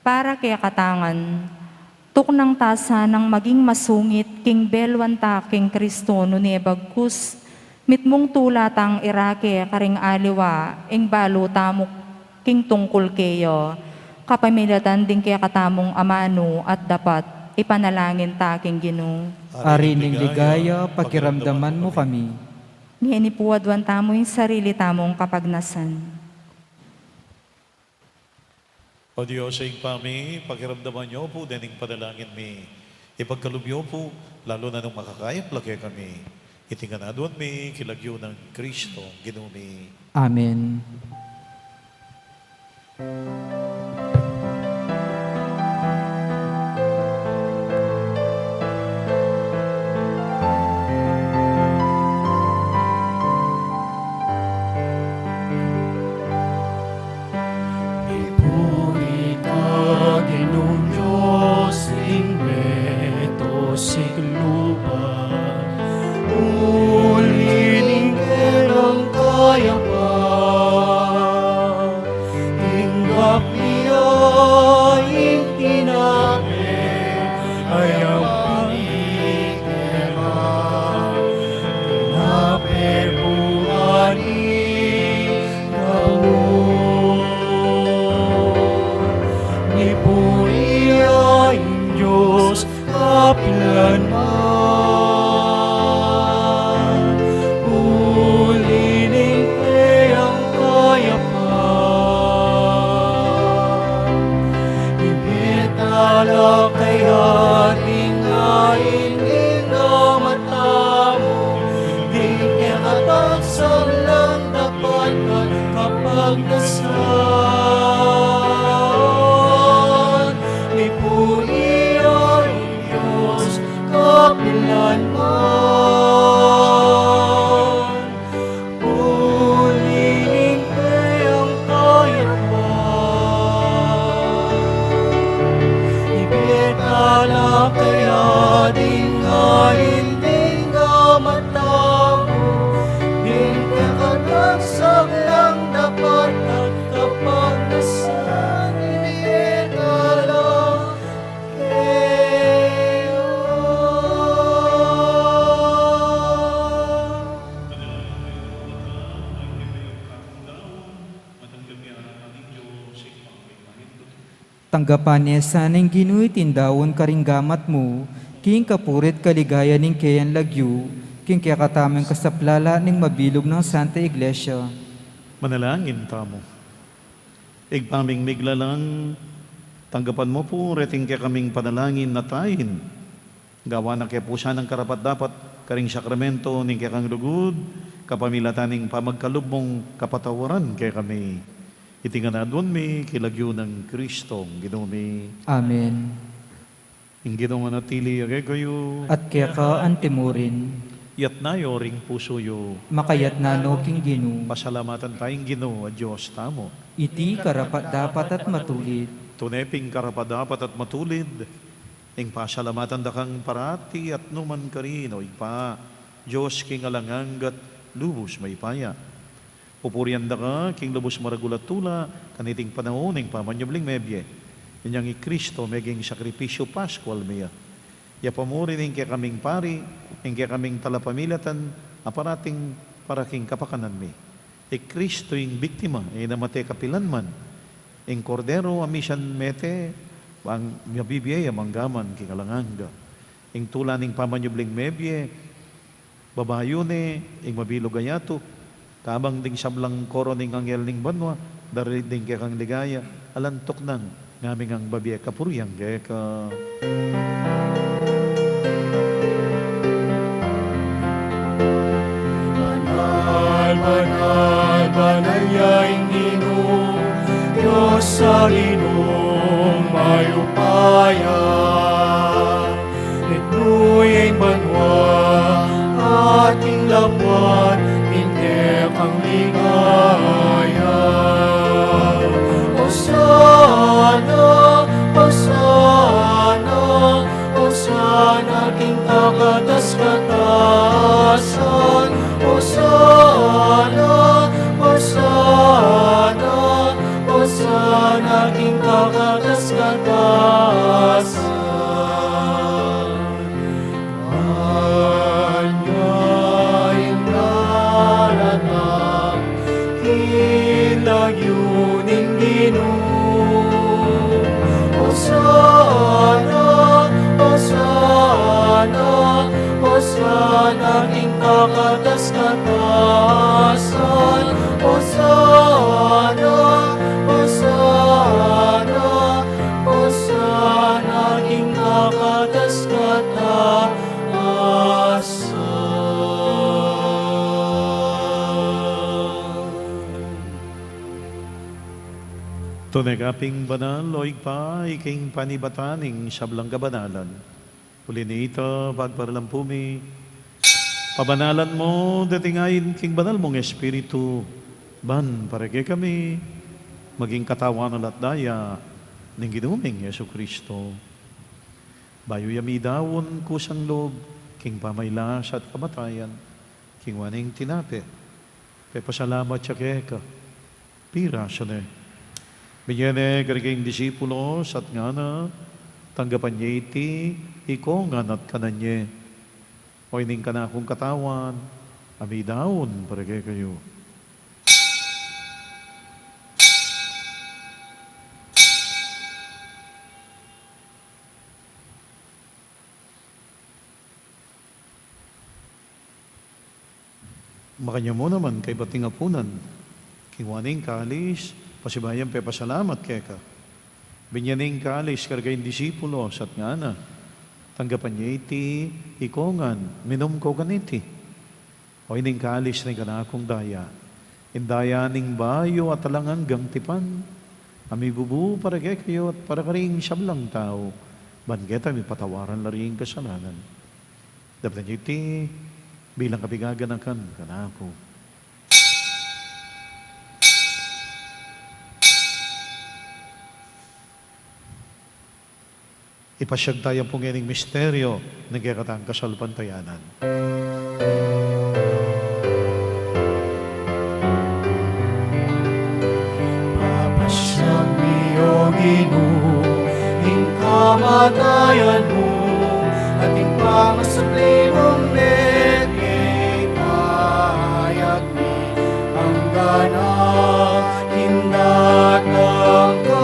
Para kaya katangan, tuknang tasa ng maging masungit king belwan taking Kristo no bagkus, mitmong tulatang irake karing aliwa, ing balo tamok king tungkol kayo, kapamilatan din kaya katamong amano at dapat ipanalangin taking Ginoo. Ari ning ligaya, pakiramdaman mo kami. Ngayon ipuwadwan tamo yung sarili tamong kapagnasan. O Diyos, sa pami, pakiramdaman niyo po, dening panalangin mi. Ipagkalubyo po, lalo na nung makakayap laki kami. Itinganadwan mi, kilagyo ng Kristo, Ginoo mi. Amen. Ipuri ka, Ginoong Diyos, ingweto sigluban. Ulining kerang kayapan, hinggap niya ing tinabi, ay ang panikera. Tinabi bungani kaon, nipuri ay Diyos kapilanman. Ulining kayang kayapan, ibitala kaya rin nga hindi na mata mo, di kaya katagsang lang dapat ka kapag nasan. Nipuri ay Diyos kapilanman. Ulining kayang kayapan, ibitala kaya di nga hindi nga mata mo, di ka katagsang lang dapat at kapag nasan. Ibitala Tanggapan niya sanang Ginoo tindawon karinggamat mo, king kapurit kaligaya ning kayan lagyo, king kaya katamang kasaplala ning mabilog ng Santa Iglesia. Manalangin tamo. Igpaming migla lang, tanggapan mo po, reting kaya kaming panalangin na tayin. Gawa na kaya po siya ng karapat-dapat, karing sakramento, ning kaya kang lugod, kapamilatan ning pamagkalubong kapatawaran kaya kami. Itinganadwan mi, kilagyo ng Kristo, Ginoo mi. Amen. Ing Ginoo manatili, agay kayo. At kaya ka antimurin. Yat nayo ring puso yo. Makayat nano king Ginoo. Pasalamatan tayong Ginoo at Diyos tamo. Iti karapat dapat at matulit. Tuneping karapadapat at matulid. Ing pasalamatan da kang parati at numan karino. Igpa, Diyos king alanganggat lubos may paya. Pupurian da ka, king lubos maragulatula, kaniting panahon, ing pamanyabling mebye. Inyang i Kristo, meging sakripisyo Pascual miya. Ya pamurin ing kaya kaming pari, ing kaya kaming talapamilatan, aparating paraking kapakanan mi. I Kristo ing biktima, namate kapilan man. Ing kordero, amisan mete, ang mabibiyay, manggaman, kingalanganga. Ing tulan ing pamanyabling mebye, babayone, ing mabilog ayato, kabang ding sablang koron ning anghel ning banwa, dari ding kaya kang ligaya, alantok nang, ngaming ang babiya kapuriyang kaya ka... Banal, banal yaing Ginoo, Diyos sa Ginoong mayupaya. Itnuyeng banwa, ating labuan, hindi kang ligaya. Hosana, Hosana, Hosana, king kakatas-katasan. Hosana, Hosana, Hosana, king kakatas-katasan. Anya'y nalatang kilagyuning Ginoo. Hosana, Hosana, Hosana, king kakatas-katasan. Hosana, Hosana, Hosana, king kakatas-katasan. Tunegaping banal, oig pa, iking panibataning sablang kabanalan. Pulinita, pagparalampumi, pabanalan mo, datingayin king banal mong Espiritu, ban, parege kami, maging katawan at daya, ng ginuming Yesu Kristo. Bayo yami dawon kusang loob, king pamaylas at kamatayan, king waning tinape, pepasalamat siya keka, pira siya ne. Binyene kariging disipulos at nga na, tanggapan niya iti, ikongan at kananye. O ining ka na akong katawan, amidawon, paragay kayo. Makanya mo naman kay bating apunan, kiwaning kalis, pasibayan pe pasalamat keka. Binyaning kalis kargayin disipulos at nga na, tanggapan niya iti, ikongan, minom ko ganiti. O ining kalis na ganakong daya, indaya ning bayo at talang hanggang tipan, ami bubu para kayo at para karing sablang tao, banggeta mi patawaran laring kasalanan. Dapat niya iti, bilang kapigaganakan kanako. Ipasyag tayo pong ining misteryo ng kikatang kasalpantayanan. Papasyag niyo Ginoo, ing kamatayan mo, at ing pangasublimong medye, pahayag ni ang ganap, hindatang ka.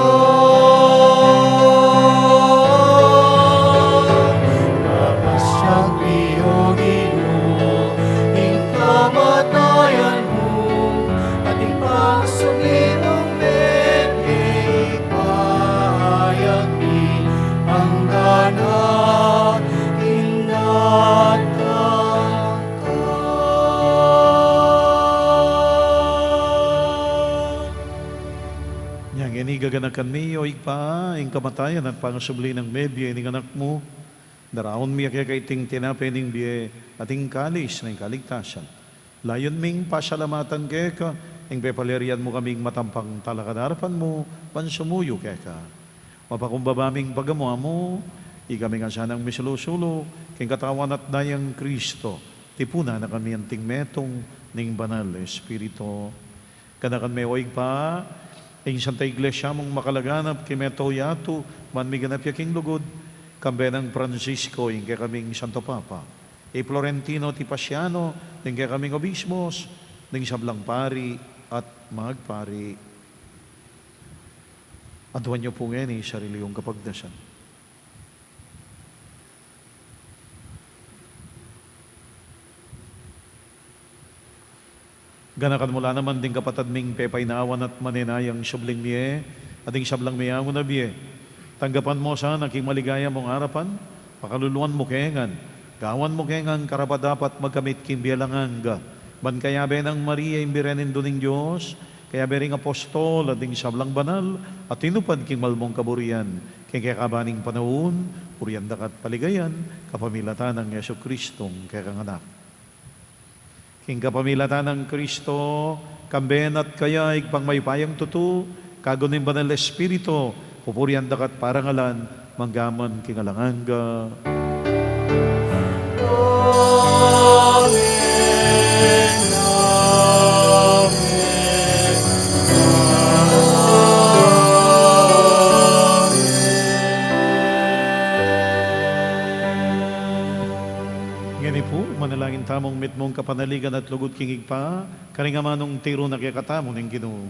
Gaganakan mi, o igpa, ing kamatayan at pangasubli ng medya, ining anak mo, daraon mi kaya kaiting tinapay ning biye, ating kalis ng kaligtasan. Layon ming pasalamatan keka, ing pepalerian mo kaming matampang talakadarapan mo, pansumuyo keka. Mapakumbabaming pagamuha mo, ikami nga sanang misulusulo, king katawan at dayang Kristo, tipuna na kami ang tingmetong ning banal Espiritu. Kanakan may oig pa, ing Santa Iglesia mong makalaganap, kimeto yato, man miganap yaking lugod, kambe ng Francisco, ing kaming Santo Papa. Florentino ti Pasiano, ing kaming obispos, ning sablang pari at magpari. Aduan niyo po ngayon sarili yung kapagdasan. Ganakan mula naman ding kapatad ming pepay naawan at maninayang syubling miye, ating syablang miyango na biye. Tanggapan mo sa naking maligaya mong harapan, pakaluluan mo kengan, gawan mo kengan karapadapat magkamit kimbialanganga, ban kaya ng Maria imbirenin doning Diyos, kaya bering apostol ating syablang banal, at tinupad king malmong kaburian, kaya kabaning panahon, puriandak at paligayan, kapamilatan ng Yesu Kristong kakanganak. King kapamilatan ng Kristo, kamben at kaya igpang may payang tutu, kagunin banal Espiritu, pupurian dakat parangalan, manggaman kingalanganga. Manalangin tamong mitmong kapanaligan at lugod kingig pa, karingamanong tiro na kikatamo ng Ginoo.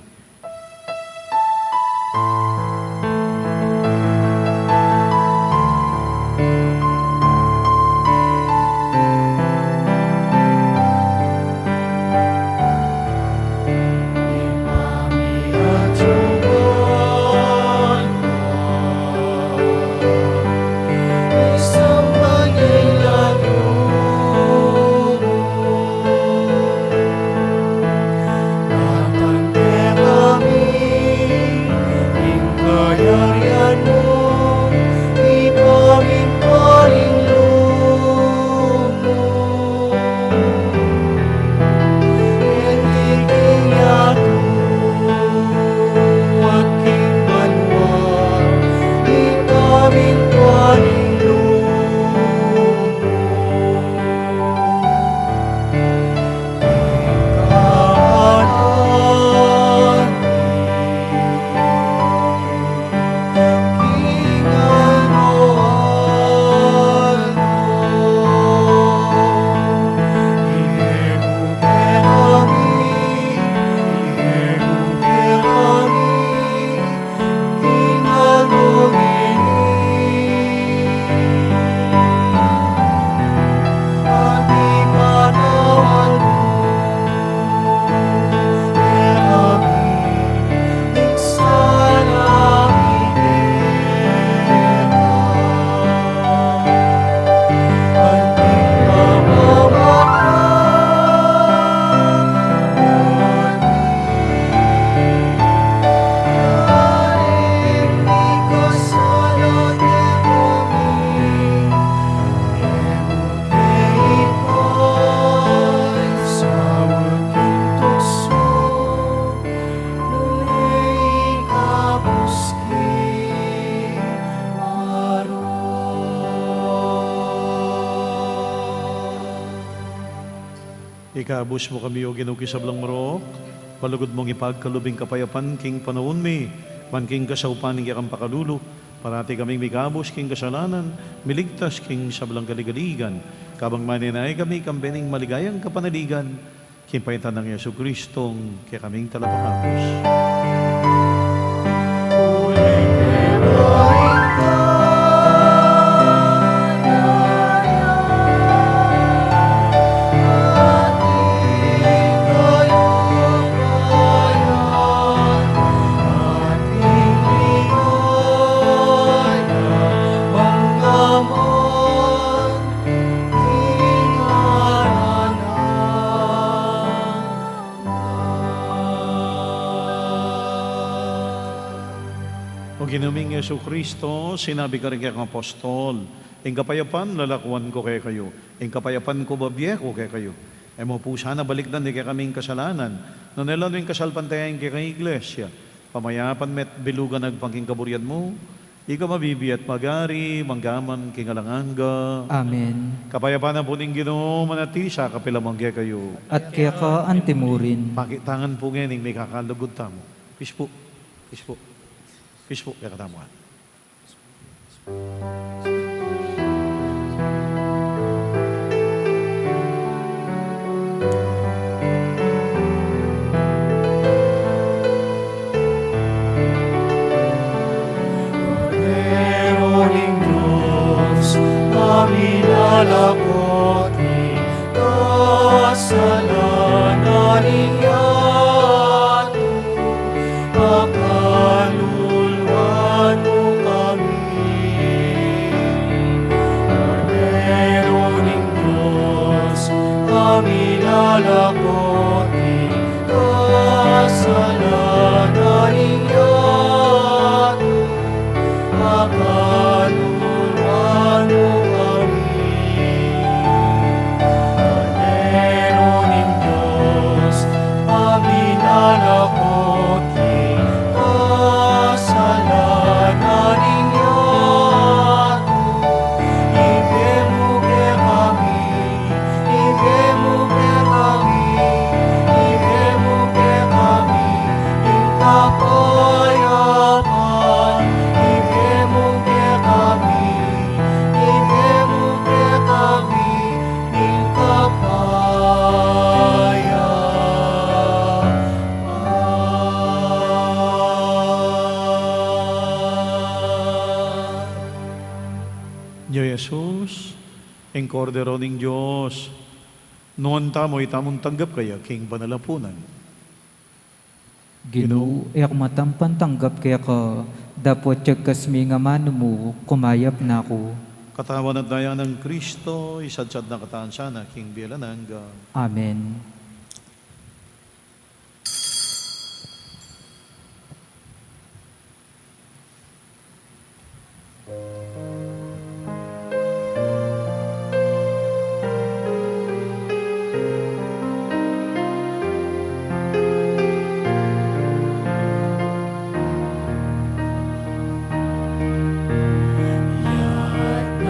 Ikabus mo kami o ginukisablang marok, palugod mong ipagkalubing kapayapan king panahon mi, man king kasaupan ng yakang pakalulo, parati kaming mikabos king kasalanan, miligtas king sablang kaligaligan, kabang maninay kami kambening maligayang kapanaligan, king paitan ng Yesu Kristong kaya kaming talapakapos. Ginaming Yesu Kristo, sinabi ka rin kayong apostol, Ing kapayapan, lalakuan ko kay kayo. Ing kapayapan ko babiye ko kay kayo. E mo po sana balikdan di kay kaming kasalanan. No nilano yung kasalpantayan kay kay iglesia. Pamayapan met bilugan nagpangking kaburian mo. Ika mabibiyat magari, manggaman, kingalanganga. Amen. Kapayapan na po ning Ginoo manati sa kapilamang kay kayo. At kaya ka antimurin. Pakitangan po ngayon may kakalugod tamo. Peace po. Peace po. Peace po. Kaya katamuan. Meron Diyos, amin alakoti, kasalanan iyato, pakaluluan mo kami. Meron Diyos, amin alakoti, kasalanan iyato, pakaluluan mo kami. Cordero ng Diyos, amin alakoti, kasalanan ninyo ato. Ibemuke kami, ibemuke kami, ibemuke kami, ing kapayapan. Ibemuke kami, ibemuke kami, ing kapayapan. Diyo Jesus, ing kordero ning Diyos, noon tamo itamong tanggap kaya king panalapunan. Ginoo, ek matampan tanggap kaya ka, dapat tiyag kasmi nga mano mo, kumayap na ko. Katawan at daya ng Kristo, isadsad na kataan sana, king biyalananga. Amen.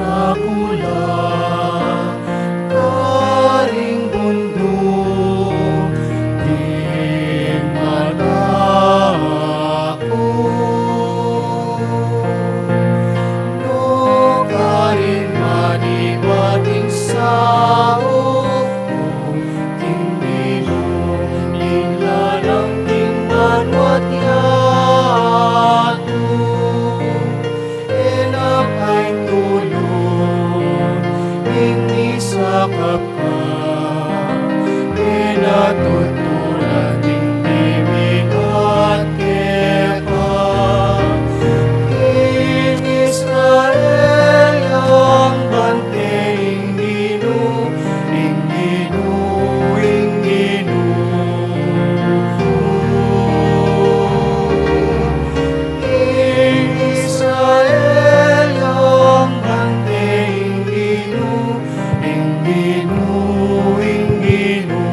Nakulang karing mundo, di matako. No karing manibating sao, tingin ninglalang tingnan wat yato. Enak ay tulong, hindi sa kapal, pinatutulan ng bibig at kepa. King Israel ang bante, inginu, inginu, inginu. King Israel ang bante, inginu, inginu, inginu.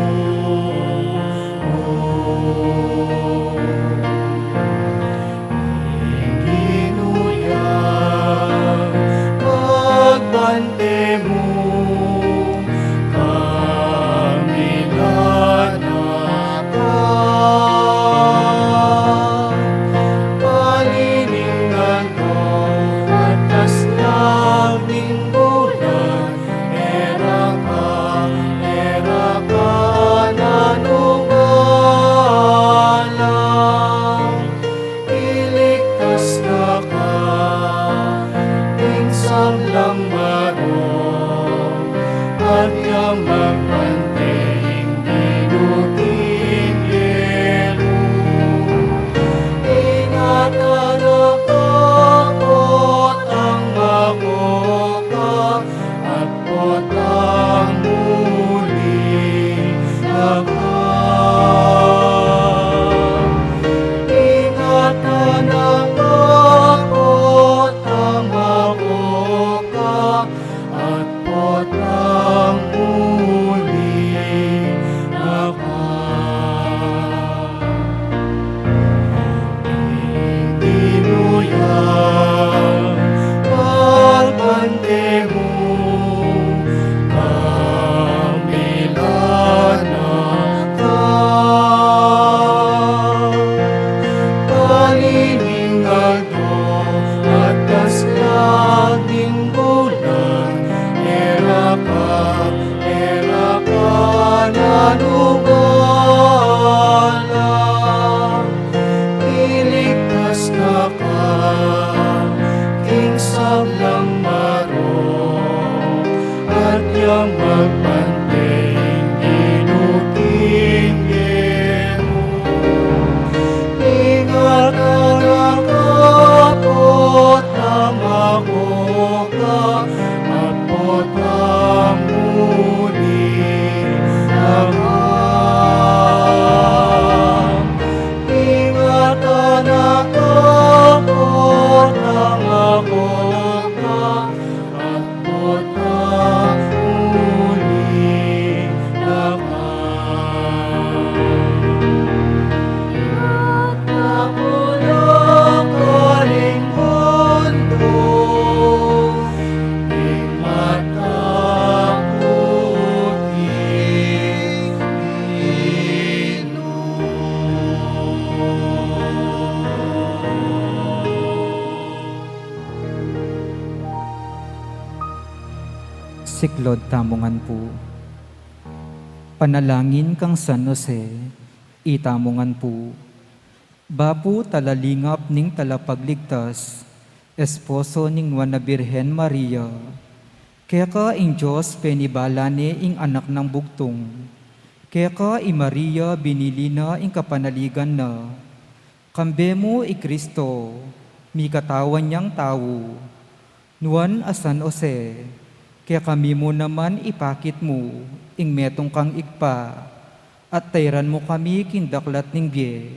Siklod tamongan po. Panalangin kang San Jose, itamongan po. Bapu talalingap ning talapagligtas, esposo ning wana Birhen Maria. Kaya ka ing Diyos penibalane ing anak ng bugtong. Kaya ka i Maria binili na ing kapanaligan na. Kambe mo i Kristo, mi katawan niyang tao. Nuan a San Jose, kaya kami mo naman ipakit mo, ing metong kang igpa, at tayran mo kami kindaklat ning biye.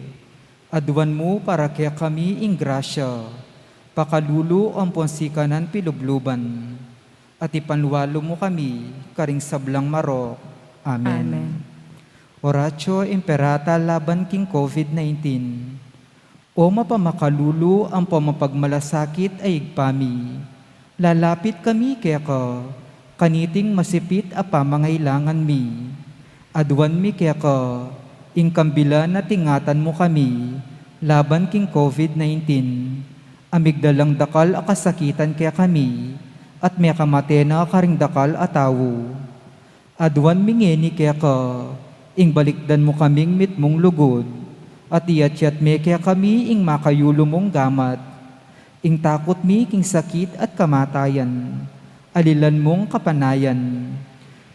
Aduan mo para kaya kami ing grasya, pakalulu ang ponsikanan pilubluban, at ipanwalo mo kami, karing sablang marok. Amen. Amen. Oratio Imperata laban king COVID-19. O mapamakalulu ang pamapagmalasakit ay igpami. Lalapit kami kaya ka, kaniting masipit a pamangailangan mi. Aduan mi kaya ka, ingkambila na tingatan mo kami, laban king COVID-19. Amigdalang dakal a kasakitan kaya kami, at may kamate na karing dakal a tawo. Aduan mi ngeni kaya ka, ing balikdan mo kaming mitmong lugod, at iyatyat me kaya kami ing makayulo mong gamat. Ing takot mi king sakit at kamatayan, alilan mong kapanayan.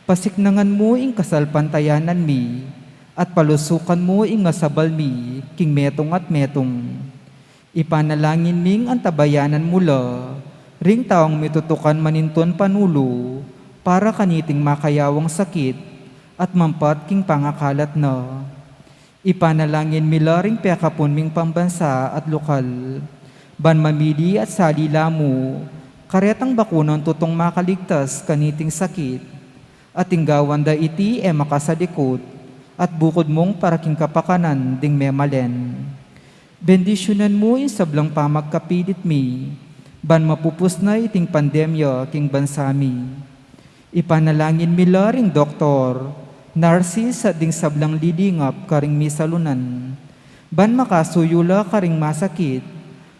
Pasiknangan mo ing kasalpantayanan mi, at palusukan mo ing masabal mi, king metong at metong. Ipanalangin ming antabayanan mula, ring taong mitutukan maninton panulo, para kaniting makayawang sakit, at mampat king pangakalat na. Ipanalangin mila ring pekapon ming pambansa at lokal, ban mamili at salila mo, karetang bakunan tutong makaligtas kaniting sakit, at tinggawan da iti makasadikot, at bukod mong paraking kapakanan ding memalen. Bendisyonan mo in sablang pamagkapilit mi, ban mapupus na iting pandemya king bansami. Ipanalangin mila ring doktor, narsis at ding sablang lidingap karing misalunan, ban makasuyula karing masakit,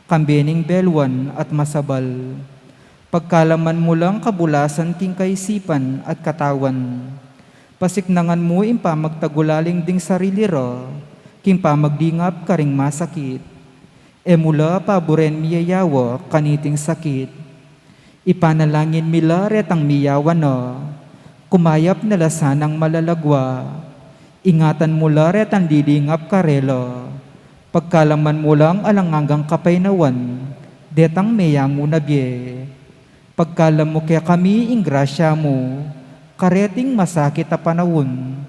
kambening belwan at masabal. Pagkalaman mo lang kabulasan king kaisipan at katawan. Pasiknangan mo ing pamagtagulaling ding sarili ra, king pamagdingap karing masakit. Mula paboren miyayawa kaniting sakit. Ipanalangin mila retang miyawa na, kumayap na lasanang malalagwa. Ingatan mula retang didingap karela. Pagkalaman mo lang alangangang kapaynawan, detang meyang unabye. Pagkalam mo kaya kami ing grasya mo, kareting masakit a panawon,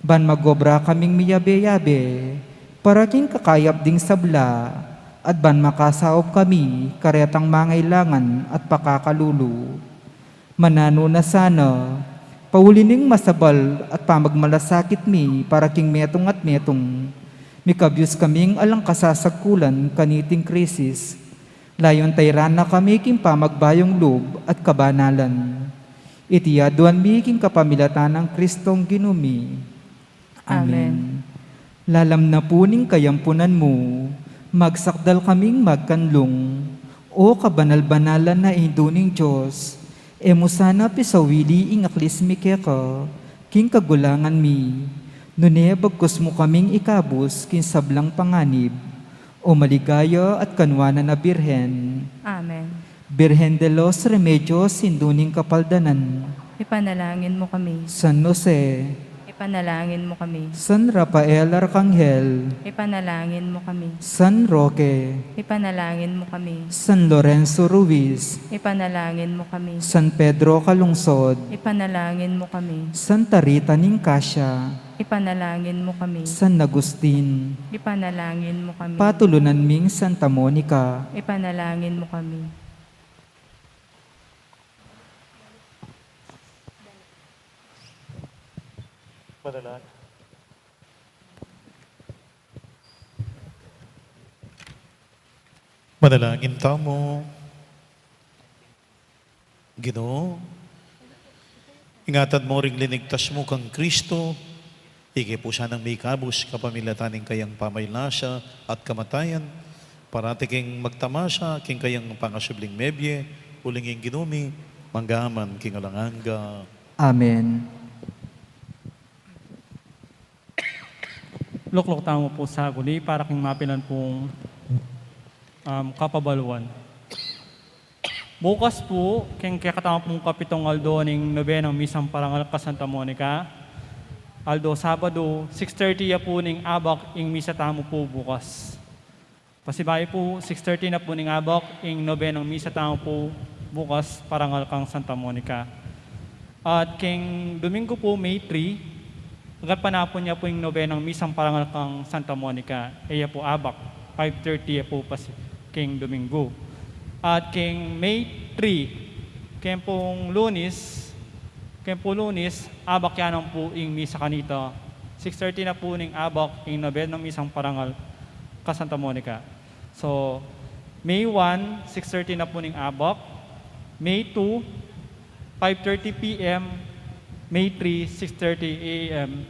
ban magobra kaming miyabe-yabe, paraking kakayap ding sabla, at ban makasaop kami, karetang mangailangan at pakakalulu. Manano na sana, paulining masabal at pamagmalasakit mi, paraking metong at metong, mikabyus kaming alang kasasagkulan kaniting krisis. Layon tayran na kami king pamagbayong loob at kabanalan. Itiyaduan mi king kapamilatan ng Kristong ginumi. Amen. Lalam na puning kayampunan mo, magsakdal kaming magkanlong, o kabanal-banalan na induning Diyos, emo sana pisawili ing aklismi keka, king kagulangan mi. Nune bagkus mo kaming ikabus kin sablang panganib, o maligaya at kanwanan na Birhen. Amen. Birhen de los Remedios, sinduning kapaldanan. Ipanalangin mo kami. San Jose, Ipanalangin mo kami. San Rafael Arcangel, Ipanalangin mo kami. San Roque, Ipanalangin mo kami. San Lorenzo Ruiz, Ipanalangin mo kami. San Pedro Calungsod, Ipanalangin mo kami. Santa Rita Nicasia, Ipanalangin mo kami. San Agustin, Ipanalangin mo kami. Patulunan ming Santa Monica, Ipanalangin mo kami. Manalangin tamo. Ginoo, ingatan mo ring linigtas mo kang Kristo, higi po sanang may kabus kapamilataning kayang pamaylasya at kamatayan, parati king magtamasya, king kayang pangasubling mebye, ulinging ginumi, manggaman kingalanganga. Amen. Luklok tamo po sa guli para king mapilan pong kapabaluan. Bukas po, king kakatama pong kapitong Aldo ning nobenang misang parangal ka Santa Monica. Aldo, Sabado, 6:30 ya po ning abak ing misa tamo po bukas. Pasibay po, 6:30 na po ning abak ing nobenang misa tamo po bukas parangal kang Santa Monica. At king Domingo po, May 3, agad panapon niya po yung nobenang misang parangal kang Santa Monica. Iya po abak, 5:30 ya po pas king Domingo. At king May 3, king pong Lunes, abak yan ang po yung misa kanita. 6:30 na po ning abak yung nobenang misang parangal ka Santa Monica. So, May 1, 6:30 na po ning abak. May 2, 5:30 p.m. May 3, 6:30 a.m.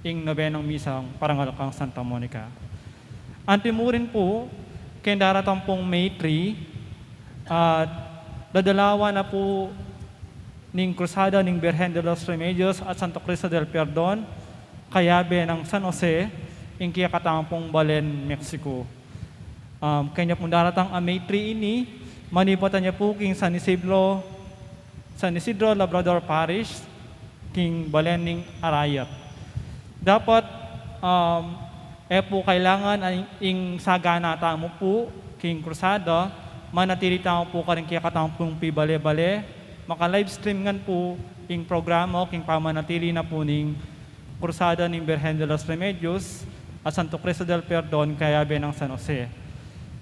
ing nobenang misang parangal kang Santa Monica. Antimurin po, kaya daratang pong May 3, at dadalawa na po ning krusada ning Birhen de los Remedios at Santo Cristo del Perdon, kayabe ng San Jose, ing kiyakatang pong Balen, Mexico. Kanya pong daratang May 3 ini, manipatan niya po king San Isidro Labrador Parish, king Balening Arayat. Dapat po kailangan ing sagana tamo po king krusada, manatili tamo po karing kaya katampong pibale-bale, maka-live stream ngan po ing programa king pamanatili na po ning krusada ning Birhen de los Remedios at Santo Cristo del Perdon kayabe ng San Jose.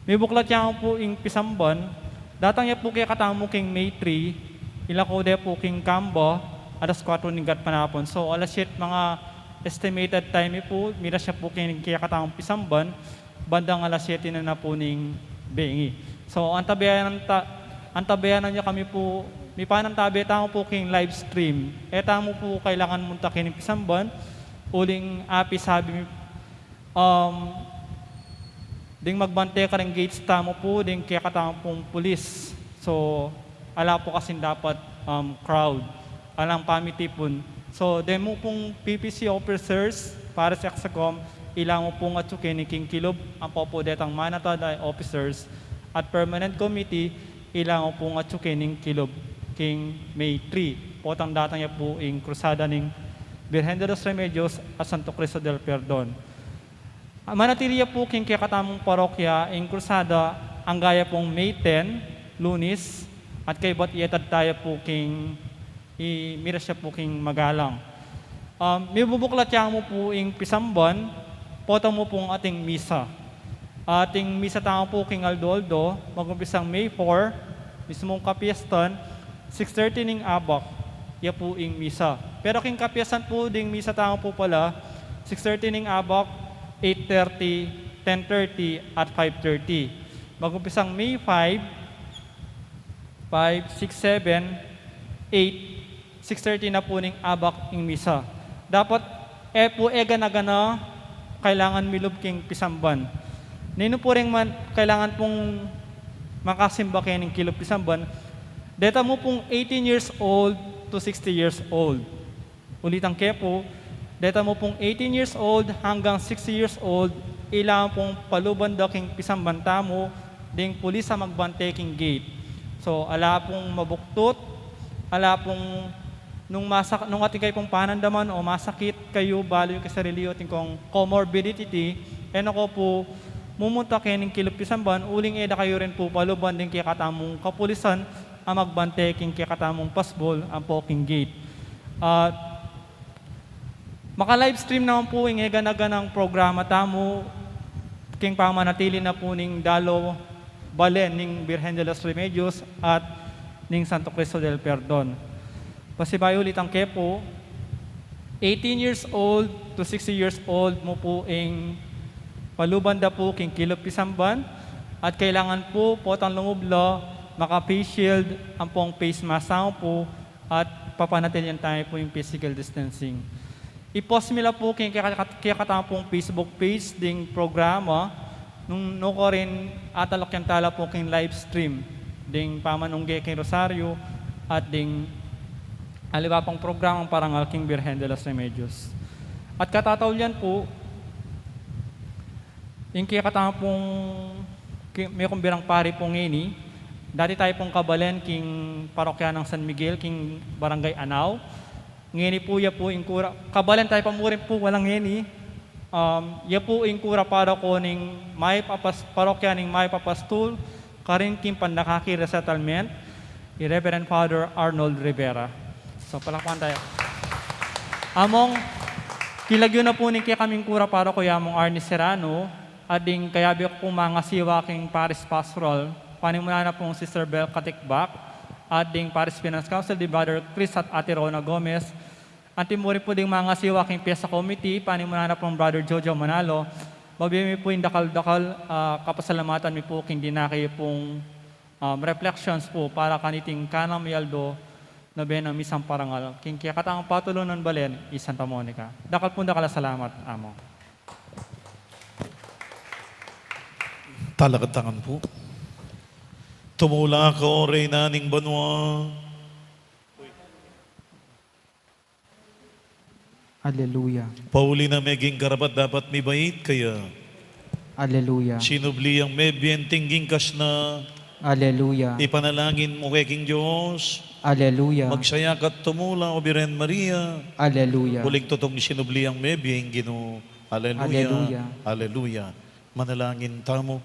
May buklat yan po ing Pisamban, datang niya po kaya katamo king May 3, ilako de po king Cambo, alas 4 ning gat panapon. So alas 7 mga estimated time po, mira siya po kaya katamo Pisamban, bandang alas 7 na po ning bengi. So antabayanan niya kami po, may panantabi tamo po king live stream. Tamo po kailangan munta king Pisamban, uling api sabi ding magbante ka rin gates tamo po, ding kaya katamo pong pulis. So ala po kasing dapat crowd, alang pamitipon. So demo pong PPC officers para sa Exacom, ilang mo pong atsukin ni King Kilob, ang po detang manatad officers at permanent committee, ilang mo pong atsukin ni Kilob King May 3. Potang data niya po ing krusada ning Birhen de los Remedios at Santo Cristo del Perdon. Manatiliya po king kaya katamong parokya ing krusada ang gaya pong May 10, Lunes, at kay ba't ietad tayo po king mira siya po king magalang. May bubuklat yan mo po ing Pisamban, potang mo pong ating misa. Ating misa tama po king Aldo, mag-umpisang May 4, mismong kapiestan, 6:30 ning abak, ya po ing misa. Pero king kapiestan po ding misa tama po pala, 6:30 ning abak, 8:30, 10:30, at 5:30. Mag-umpisang May 5, 6, 7, 8, 6:30 na po ning abak ing misa. Dapat po gana-gana kailangan milub king Pisamban. Nino po rin man kailangan pong makasimba kayo ng kilop Pisamban. Deta mo pong 18 years old to 60 years old. Ulitang kepo, deta mo pong 18 years old hanggang 60 years old, ilang pong paluban daw king Pisamban tamo, ding pulis sa magbante king gate. So, ala pong mabuktot, ala pong nung ating kayo pong panandaman o masakit kayo, balo yung kasarili o kong comorbidity, ako po, mumunta kayo ng kilop Pisamban, uling eda kayo rin po paluban din kaya katamong kapulisan, ang magbante king kaya katamong pasbol, ang poking gate. Maka-live stream naman po yung ganaganang programa tamo, king pamanatili na po ning Dalo Balen, ning Birhen de los Remedios, at ning Santo Cristo del Perdon. Pasibay ulit ang kepo, 18 years old to 60 years old mo po ing palubanda po king kilop Pisamban, at kailangan po potang lungublo, maka-face shield, ang pong face mask po, at papanatilian tayo po yung physical distancing. I-post nila po kaya katapong Facebook page ding programa, nung ko rin atalok yan tala po king live stream, ding pamanungge king Rosario, at ding alibapang programang parangal King Birhen de los Remedios. At katatawlian po, yung kikatama pong may kumbirang pari pong ini, dati tayo pong kabalen king parokya ng San Miguel, king barangay Anao. Ngini po ya po ingkura, kabalen tayo pamurin po walang ngini. Ya po ingkura para ko ning may parokya ning may papastul, karin king pandakaki resettlement, Reverend Father Arnold Rivera. So palakpan tayo. Among kilagyo na po ning kaya kaming kura para ko yamong Arnie Serrano, ading kayabi ko pong mga siwa king Paris Pastoral, panimula na pong Sister Bel Katikbak, ading Paris Finance Council, di Brother Chris at Ate Rona Gomez, antimuri po ding mga siwa king Piesa Committee, panimula na pong Brother Jojo Manalo, mabimi po yung dakal-dakal, kapasalamatan mi po king dinaki pong reflections po para kaniting kanang mialdo na benang misang parangal, king kaya katang patuloy ng balen, Santa Monica. Dakal po salamat, amo. Talakatangan po. Tumula ka, O Reyna ning Banwa. Alleluia. Pauli na meging karapat dapat may bait kaya. Alleluia. Sinubli ang may biyentingging kas na. Alleluia. Ipanalangin mo keking Diyos. Alleluia. Magsaya ka't tumula, O Birhen Maria. Alleluia. Huling tutong sinubli ang may biyeng Ginoo. Alleluia. Alleluia. Alleluia. Manalangin tamo.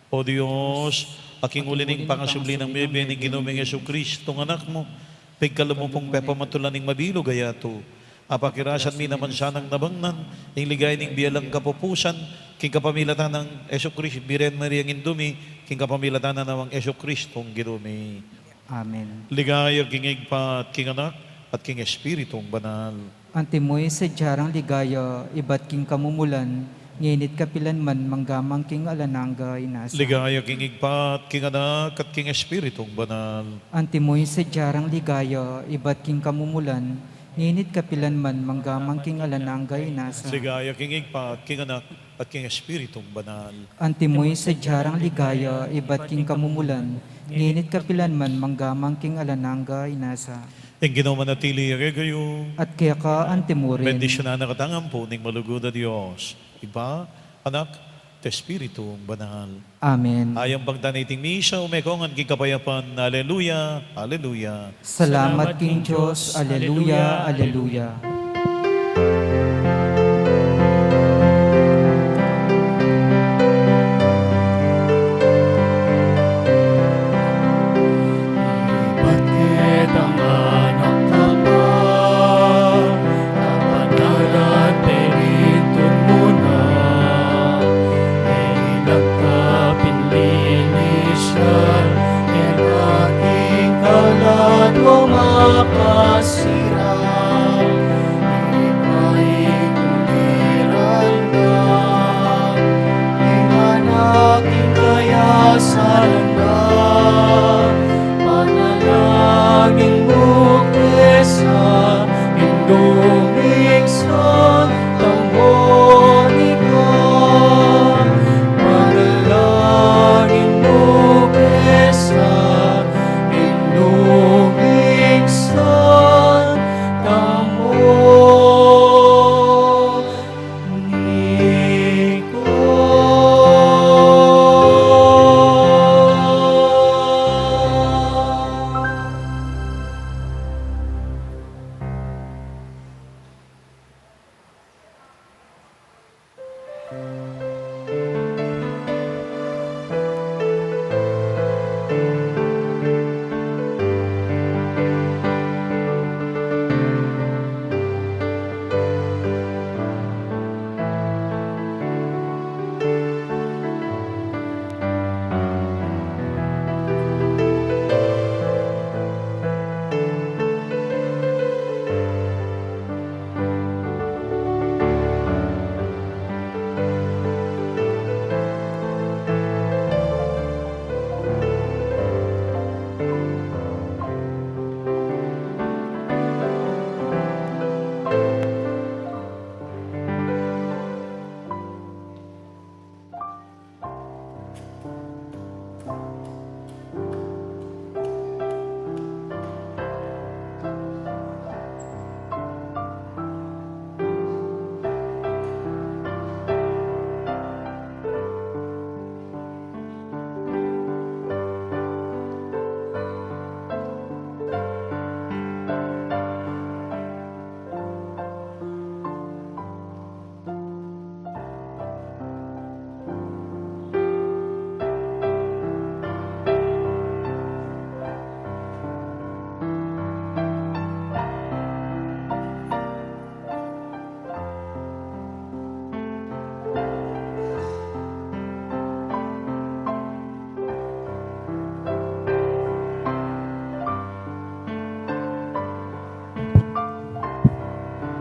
O Diyos, aking ulining pangasubli ng bebe ni Ginoong Yesu Kristo, ng anak mo, pigkala mo pong pepamatulan ng mabilo gayato. Apakirasan mi naman siya ng nabangnan, yung ligay ng biyalang kapupusan, king kapamilatan ng Yesu Kristo, Birhen Maria ng Indumi, king kapamilatan na nawang Yesu Kristo ng Ginumi. Amen. Ligaya king igpat, king anak, at king Espiritong banal. Antimoy sa jarang ligaya, iba't king kamumulan, nginit kapilan man manggamang king alananga inasa. Ligaya king igpat, king anak, at king Espiritong banal. Antimoy sa jarang ligaya, iba't king kamumulan, nginit kapilan man manggamang king alananga inasa. Ligaya king igpat, king anak, at king Espiritong banal. Antimoy sa jarang ligaya, iba't king kamumulan, nginit kapilan man manggamang king alananga inasa. Ang ginawa manatili gayo. At kaya ka antimurin. Bendisyon na nakatangan po ng malugod na Diyos. Iba, anak, at Espiritu banal. Amen. Ayang pagdaniting misa, umekongan king kapayapan. Alleluia, Alleluia. Salamat King Diyos. Alleluia, Alleluia. Bakit ang anak ka pa? Kapanalan, peritong muna. Ilang ka pinlilisyan, yan aking kaladwa makasira. Iba'y kuliran na, ingan aking kaya sa landa. Panalangin mo kesa indumig sa Monica. Panalangin mo kesa indumig sa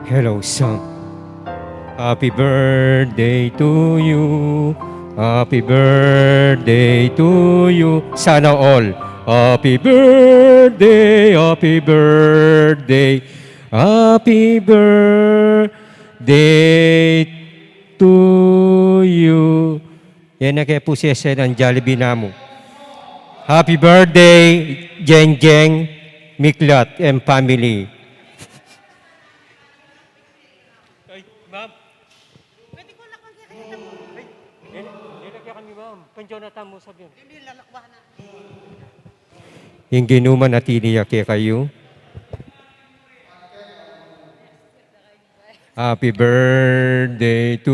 Hello, song. Happy birthday to you. Happy birthday to you. Sana all. Happy birthday, happy birthday, happy birthday to you. Yan na kaya po siya ng Jollibee namo. Happy birthday, Jeng Jeng, Miklat, and family. Yung ginuman at iniyak kayo. Happy birthday to